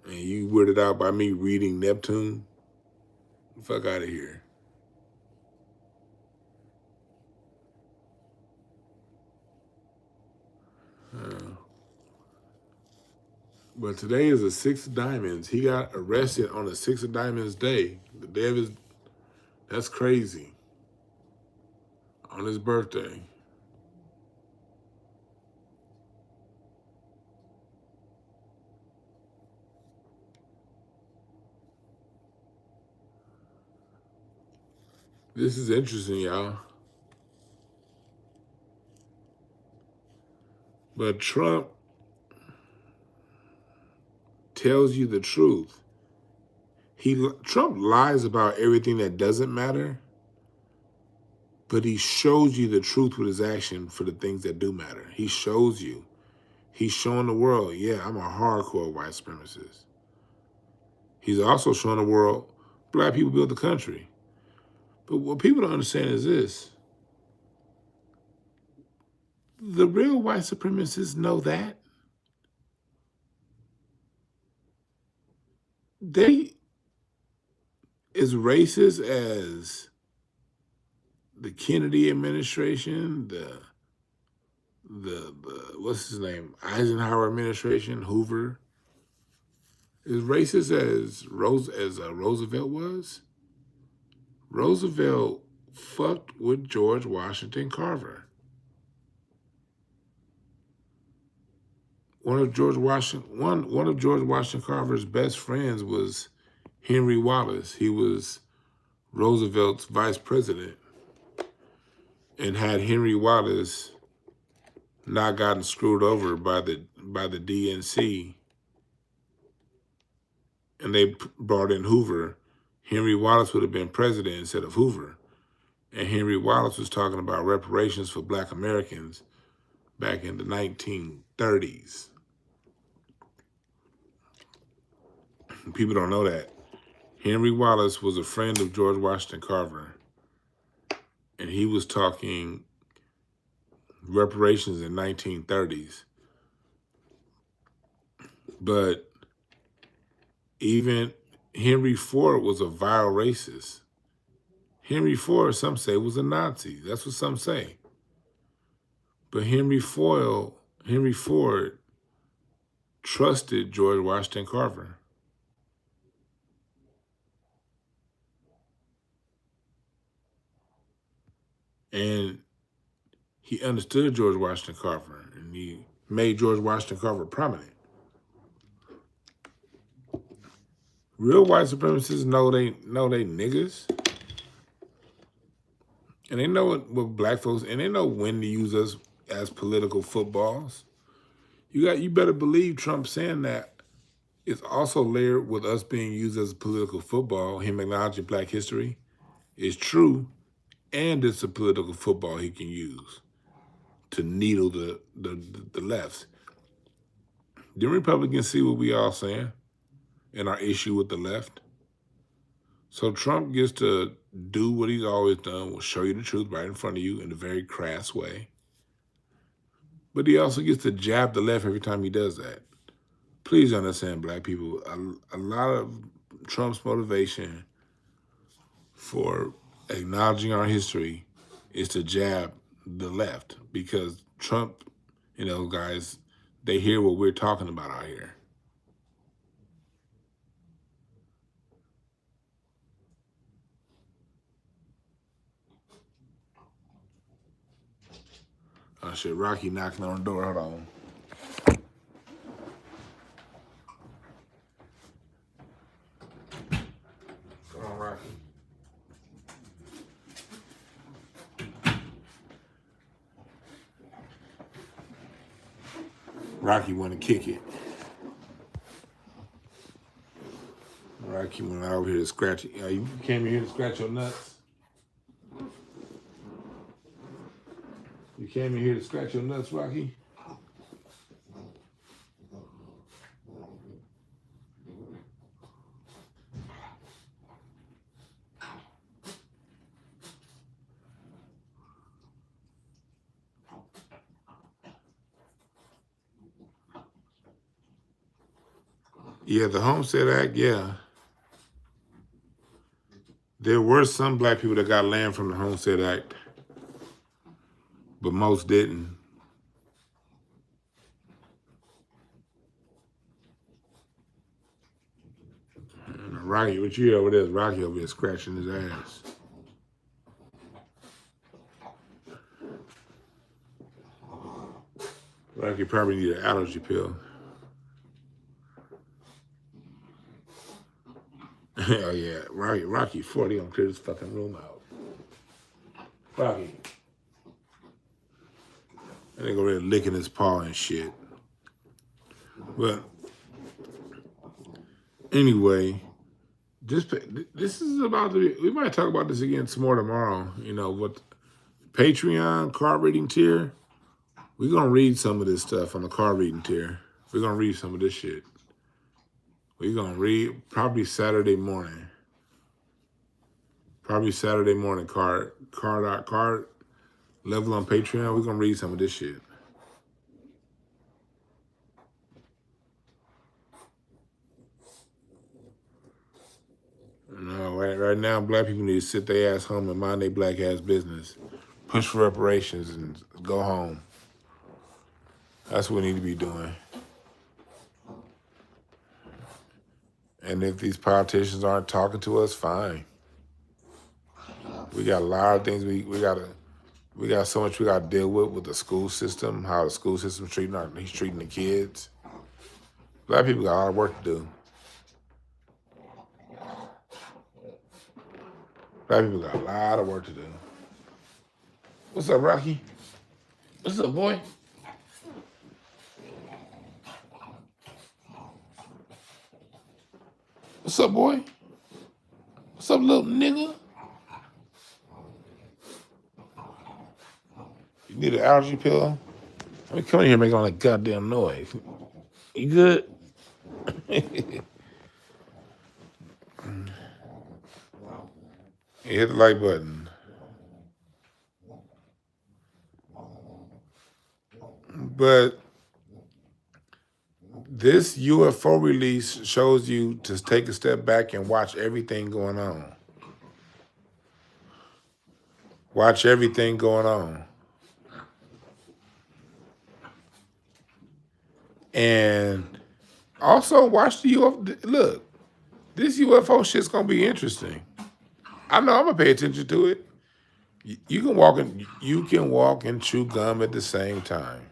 and you weirded out by me reading Neptune? Fuck out of here. But today is a Six of Diamonds. He got arrested on a Six of Diamonds day. The day of his, that's crazy. On his birthday. This is interesting, y'all. But Trump tells you the truth. Trump lies about everything that doesn't matter, but he shows you the truth with his action for the things that do matter. He shows you. He's showing the world, yeah, I'm a hardcore white supremacist. He's also showing the world black people built the country. But what people don't understand is this. The real white supremacists know that. They as racist as the Kennedy administration, the what's his name, Eisenhower administration, Hoover, as racist as Roosevelt was, Roosevelt fucked with George Washington Carver. One of George Washington Carver's best friends was Henry Wallace. He was Roosevelt's vice president. And had Henry Wallace not gotten screwed over by the DNC, and they brought in Hoover, Henry Wallace would have been president instead of Hoover. And Henry Wallace was talking about reparations for Black Americans back in the 1930s. People don't know that. Henry Wallace was a friend of George Washington Carver, and he was talking reparations in 1930s. But even Henry Ford was a vile racist. Henry Ford, some say, was a Nazi. That's what some say. But Henry Ford trusted George Washington Carver. And he understood George Washington Carver, and he made George Washington Carver prominent. Real white supremacists know they niggas. And they know what black folks, and they know when to use us as political footballs. You better believe Trump saying that is also layered with us being used as a political football. Him acknowledging Black history is true, and it's a political football he can use to needle the lefts. The Republicans see what we all saying and our issue with the left. So Trump gets to do what he's always done, will show you the truth right in front of you in a very crass way. But he also gets to jab the left every time he does that. Please understand, Black people, a lot of Trump's motivation for acknowledging our history is to jab the left, because Trump, guys, they hear what we're talking about out here. Oh shit, Rocky knocking on the door, hold on. Come on, Rocky. Rocky want to kick it. Rocky went over here to scratch it. You came in here to scratch your nuts? You came in here to scratch your nuts, Rocky? Yeah, the Homestead Act, yeah. There were some Black people that got land from the Homestead Act, but most didn't. Rocky, what you hear over there is Rocky over here scratching his ass. Rocky probably need an allergy pill. Oh yeah, Rocky 40 gonna clear this fucking room out. Rocky. That nigga over there licking his paw and shit. But anyway, this is about to be, we might talk about this again some more tomorrow. What Patreon card reading tier, we're gonna read some of this stuff on the card reading tier. We're gonna read some of this shit. We're gonna read probably Saturday morning. Card level on Patreon. We're gonna read some of this shit. No, right now, Black people need to sit their ass home and mind their Black ass business. Push for reparations and go home. That's what we need to be doing. And if these politicians aren't talking to us, fine. We got a lot of things we got so much we got to deal with the school system, how the school system's he's treating the kids. Black people got a lot of work to do. Black people got a lot of work to do. What's up, Rocky? What's up, boy? What's up, boy? What's up, little nigga? You need an allergy pill? I mean, come in here making all that goddamn noise. You good? You hit the like button. But this UFO release shows you to take a step back and watch everything going on. Watch everything going on. And also watch the UFO. Look, this UFO shit's gonna be interesting. I know I'm gonna pay attention to it. You can walk and chew gum at the same time.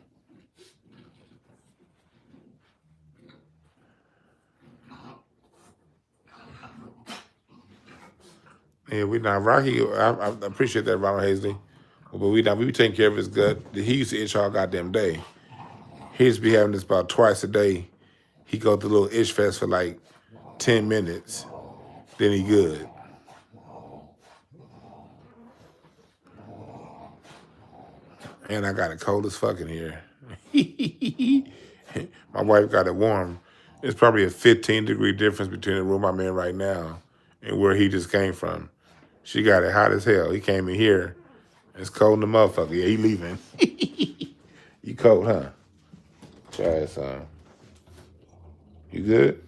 Yeah, we not Rocky. I appreciate that, Ronald Hazley, but we be taking care of his gut. He used to itch all goddamn day. He used to be having this about twice a day. He go through a little itch fest for like 10 minutes, then he good. And I got it cold as fucking here. My wife got it warm. It's probably a 15-degree difference between the room I'm in right now and where he just came from. She got it hot as hell. He came in here. It's cold in the motherfucker. Yeah, he leaving. You cold, huh? Try some. You good?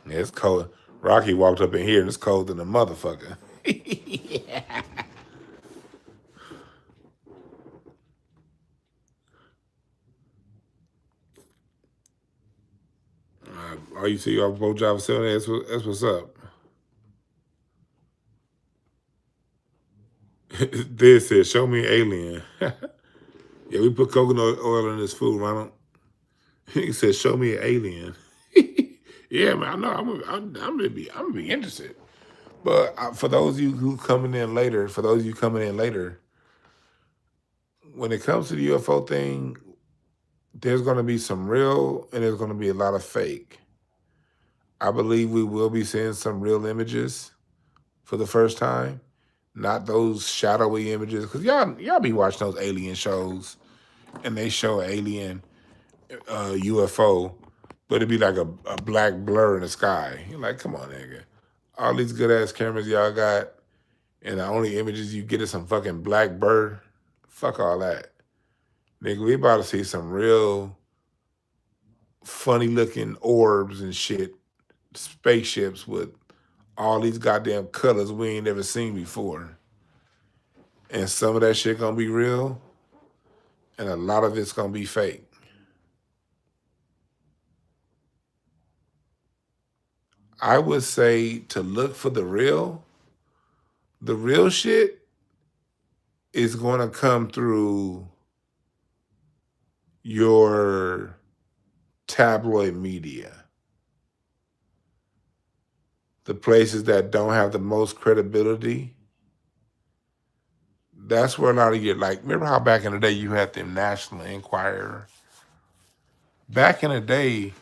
Yeah, it's cold. Rocky walked up in here and it's cold than a motherfucker. All you see off both Java 7, that's what's up. This says, show me an alien. Yeah, we put coconut oil in this food, Ronald. He said, show me an alien. Yeah, man, I know. I'm gonna be interested. But for those of you who coming in later, when it comes to the UFO thing, there's going to be some real and there's going to be a lot of fake. I believe we will be seeing some real images for the first time, not those shadowy images. Because y'all be watching those alien shows, and they show an alien UFO, but it'd be like a black blur in the sky. You're like, come on, nigga. All these good ass cameras y'all got, and the only images you get is some fucking black bird. Fuck all that. Nigga, we about to see some real funny looking orbs and shit, spaceships with all these goddamn colors we ain't never seen before. And some of that shit gonna be real, and a lot of it's gonna be fake. I would say to look for the real shit is gonna come through your tabloid media. The places that don't have the most credibility, that's where a lot of your, like, remember how back in the day you had the National Enquirer? Back in the day,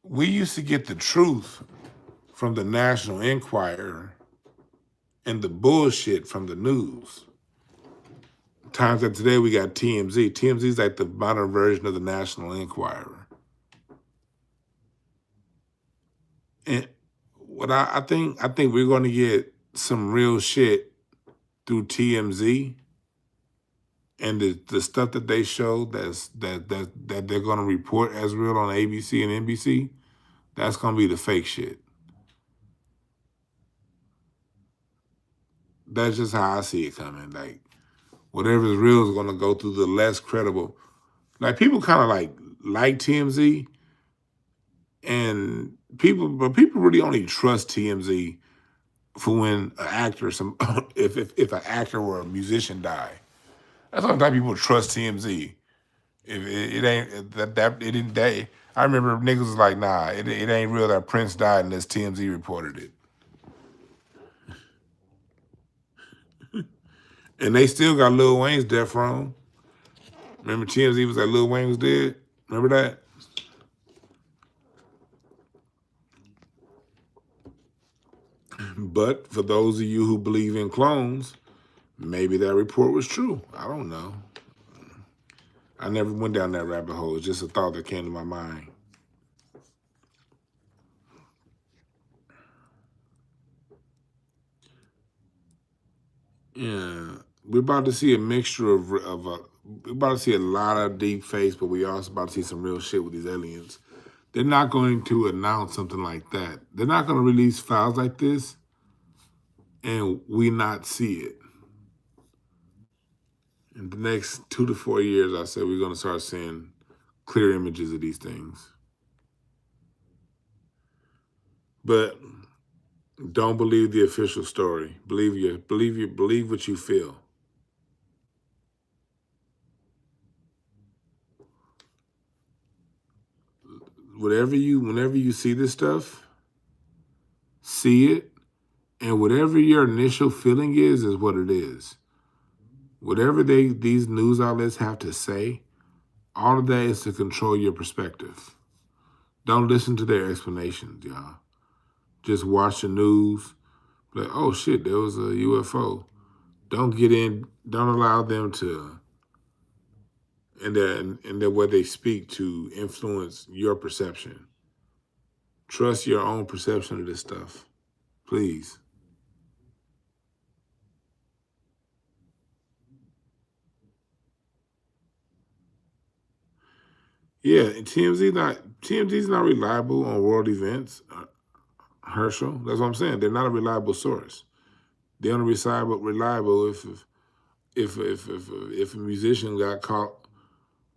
we used to get the truth from the National Enquirer and the bullshit from the news. Times that today we got TMZ. TMZ is like the modern version of the National Enquirer. And what I think we're going to get some real shit through TMZ and the stuff that they show that they're going to report as real on ABC and NBC. That's going to be the fake shit. That's just how I see it coming. Like whatever is real is gonna go through the less credible. Like people kind of like TMZ, and but people really only trust TMZ for when an actor, if an actor or a musician die. That's the only time people trust TMZ. If it ain't that it didn't die. I remember niggas was like, nah, it ain't real that Prince died unless TMZ reported it. And they still got Lil Wayne's death wrong. Remember TMZ was like Lil Wayne was dead? Remember that? But for those of you who believe in clones, maybe that report was true. I don't know. I never went down that rabbit hole. It's just a thought that came to my mind. Yeah, we're about to see a mixture we're about to see a lot of deep fakes, but we also about to see some real shit with these aliens. They're not going to announce something like that. They're not going to release files like this and we not see it. In the next 2 to 4 years, I said we're going to start seeing clear images of these things. But don't believe the official story. Believe what you feel. Whenever you see this stuff, see it, and whatever your initial feeling is what it is. Whatever these news outlets have to say, all of that is to control your perspective. Don't listen to their explanations, y'all. Just watch the news. Like, oh shit, there was a UFO. Don't allow them to, and the way they speak to influence your perception. Trust your own perception of this stuff, please. Yeah, and TMZ's not reliable on world events. Herschel, that's what I'm saying. They're not a reliable source. They're only reliable if a musician got caught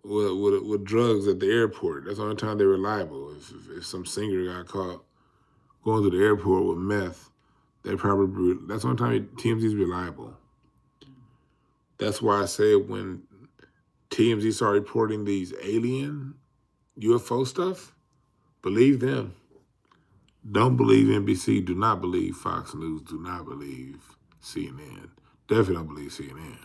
with drugs at the airport. That's the only time they're reliable. If some singer got caught going to the airport with meth, that's the only time TMZ is reliable. That's why I say when TMZ start reporting these alien UFO stuff, believe them. Don't believe NBC. Do not believe Fox News. Do not believe CNN. Definitely don't believe CNN.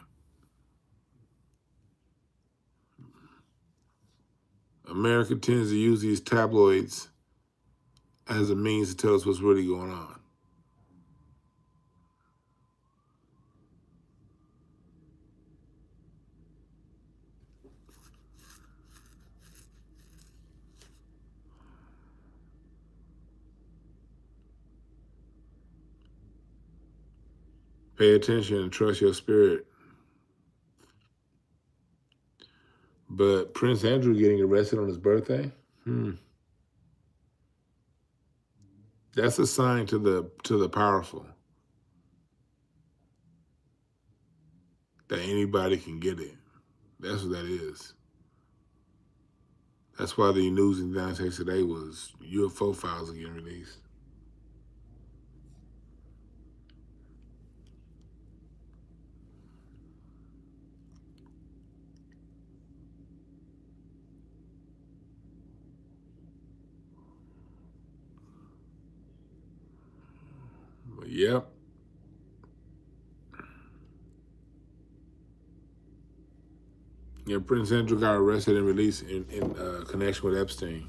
America tends to use these tabloids as a means to tell us what's really going on. Pay attention and trust your spirit. But Prince Andrew getting arrested on his birthday? That's a sign to the powerful that anybody can get it. That's what that is. That's why the news in the United States today was UFO files are getting released. Yep. Yeah, Prince Andrew got arrested and released in connection with Epstein.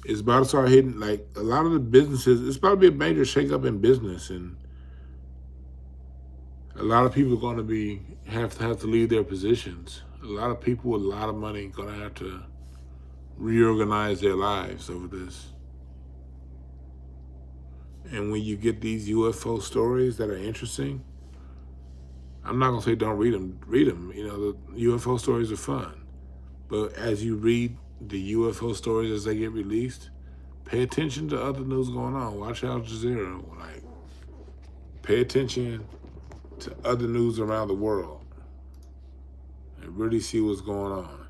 It's about to start hitting, like, a lot of the businesses. It's about to be a major shakeup in business, and a lot of people are going to have to leave their positions. A lot of people with a lot of money are going to have to reorganize their lives over this. And when you get these UFO stories that are interesting, I'm not gonna say don't read them. Read them. You know, the UFO stories are fun, but as you read the UFO stories as they get released, pay attention to other news going on. Watch Al Jazeera. Like, pay attention to other news around the world and really see what's going on.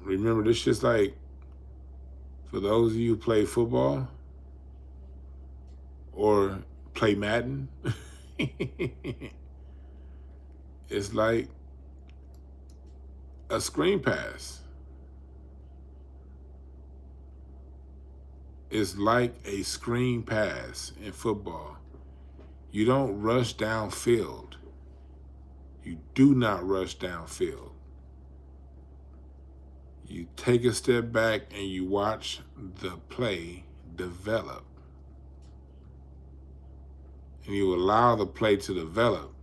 Remember, this shit's like, for those of you who play football or play Madden, it's like a screen pass. It's like a screen pass in football. You don't rush downfield. You do not rush downfield. You take a step back and you watch the play develop. And you allow the play to develop.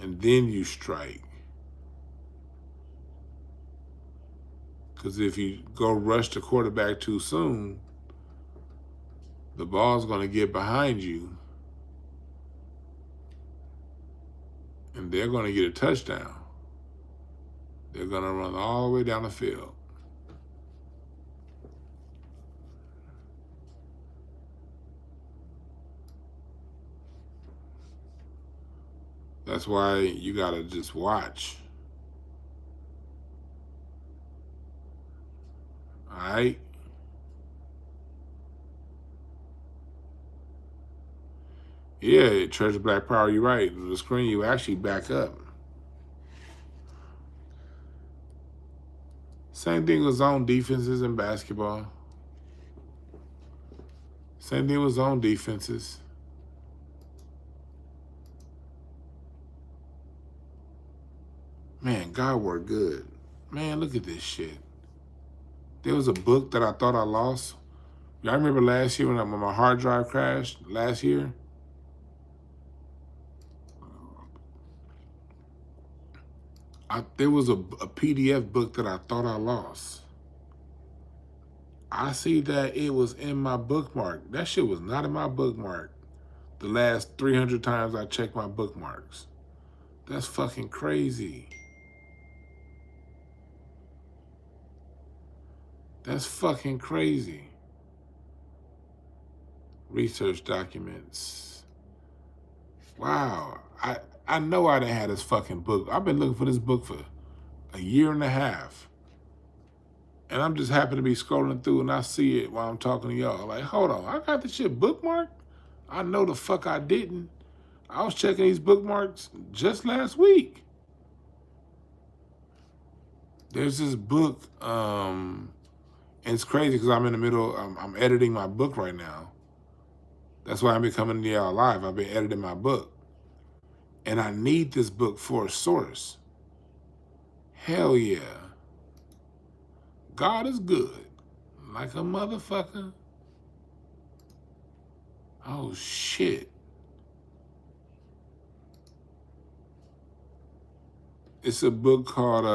And then you strike. Because if you go rush the quarterback too soon, the ball's going to get behind you. And they're going to get a touchdown. They're going to run all the way down the field. That's why you got to just watch. All right? Yeah, Treasure Black Power, you're right. The screen, you actually back up. Same thing with zone defenses in basketball. Same thing with zone defenses. Man, God worked good. Man, look at this shit. There was a book that I thought I lost. Y'all remember last year when my hard drive crashed last year? There was a PDF book that I thought I lost. I see that it was in my bookmark. That shit was not in my bookmark the last 300 times I checked my bookmarks. That's fucking crazy. That's fucking crazy. Research documents. Wow. I know I done had this fucking book. I've been looking for this book for a year and a half. And I'm just happy to be scrolling through and I see it while I'm talking to y'all. Like, hold on, I got this shit bookmarked? I know the fuck I didn't. I was checking these bookmarks just last week. There's this book, and it's crazy because I'm in the middle, I'm editing my book right now. That's why I've been coming to y'all live. I've been editing my book. And I need this book for a source. Hell yeah. God is good. Like a motherfucker. Oh shit. It's a book called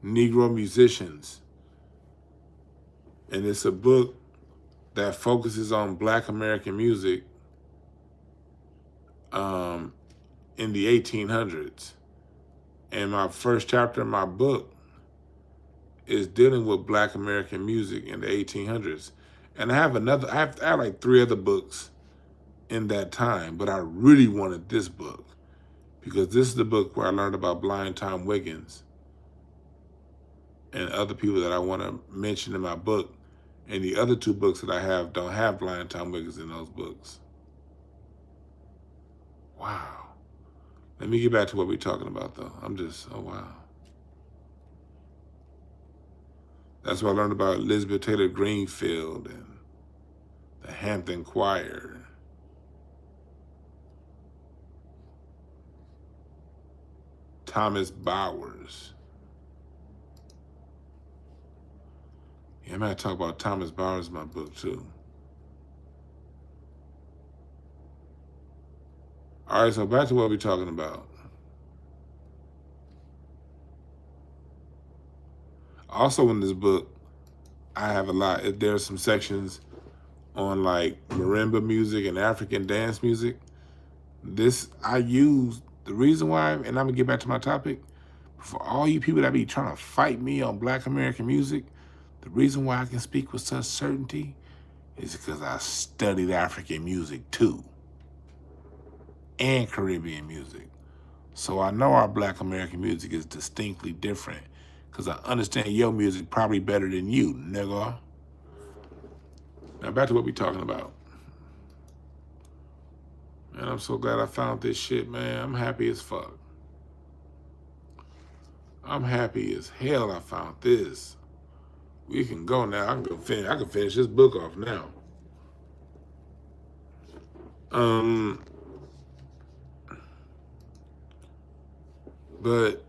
Negro Musicians. And it's a book that focuses on Black American music in the 1800s. And my first chapter in my book is dealing with Black American music in the 1800s. And I have like 3 other books in that time, but I really wanted this book because this is the book where I learned about Blind Tom Wiggins and other people that I want to mention in my book. And the other 2 books that I have don't have Blind Tom Wiggins in those books. Wow. Let me get back to what we're talking about, though. Oh, wow. That's what I learned about Elizabeth Taylor Greenfield and the Hampton Choir. Thomas Bowers. Yeah, I'm going to talk about Thomas Bowers in my book, too. All right, so back to what we're talking about. Also in this book, I have there's some sections on like marimba music and African dance music. The reason why, and I'm gonna get back to my topic, for all you people that be trying to fight me on Black American music, The reason why I can speak with such certainty is because I studied African music too, and Caribbean music. So I know our Black American music is distinctly different because I understand your music probably better than you, nigga. Now back to what we talking about. Man, I'm so glad I found this shit, man. I'm happy as fuck. I'm happy as hell I found this. We can go now. I can finish this book off now. But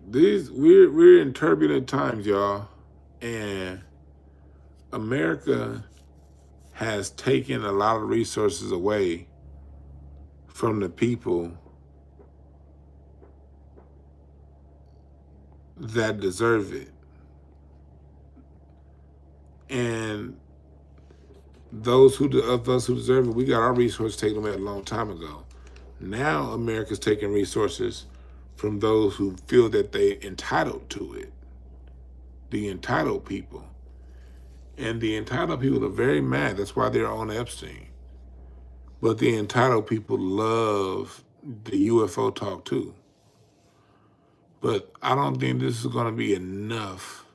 we're in turbulent times, y'all, and America has taken a lot of resources away from the people that deserve it. And of us who deserve it, we got our resources taken away a long time ago. Now America's taking resources from those who feel that they're entitled to it. The entitled people. And the entitled people are very mad. That's why they're on Epstein. But the entitled people love the UFO talk too. But I don't think this is going to be enough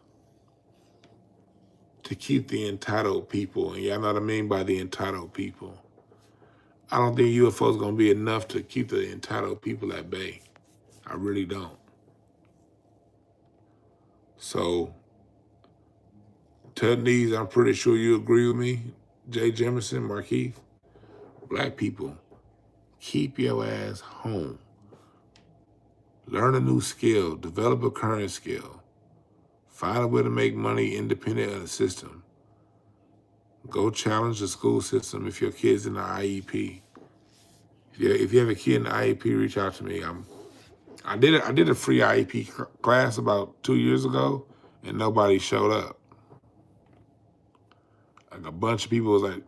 to keep the entitled people, and y'all know what I mean by the entitled people. I don't think UFO is going to be enough to keep the entitled people at bay. I really don't. So, Ted Nees, I'm pretty sure you agree with me. Jay Jemison, Markeith, Black people, keep your ass home. Learn a new skill, develop a current skill. Find a way to make money independent of the system. Go challenge the school system if your kid's in the IEP. If you have a kid in the IEP, reach out to me. I did a free IEP class about 2 years ago, and nobody showed up. Like a bunch of people was like,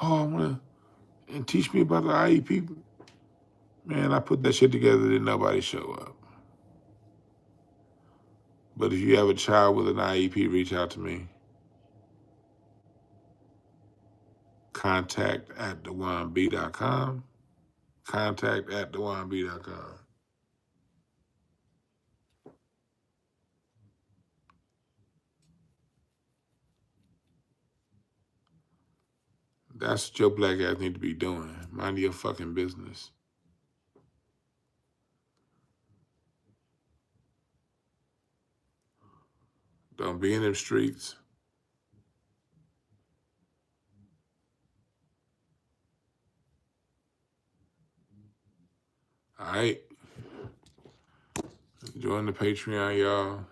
"Oh, I want to and teach me about the IEP." Man, I put that shit together, didn't nobody show up. But if you have a child with an IEP, reach out to me. Contact@DwannB.com. Contact@DwannB.com. That's what your black ass need to be doing. Mind your fucking business. Don't be in them streets. All right? Join the Patreon, y'all.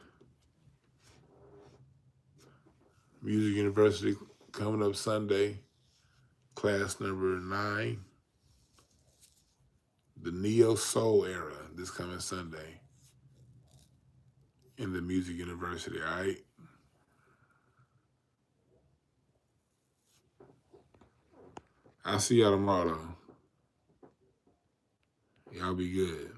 Music University coming up Sunday. Class number 9. The Neo Soul era this coming Sunday in the Music University, all right? I'll see y'all tomorrow, though. Y'all be good.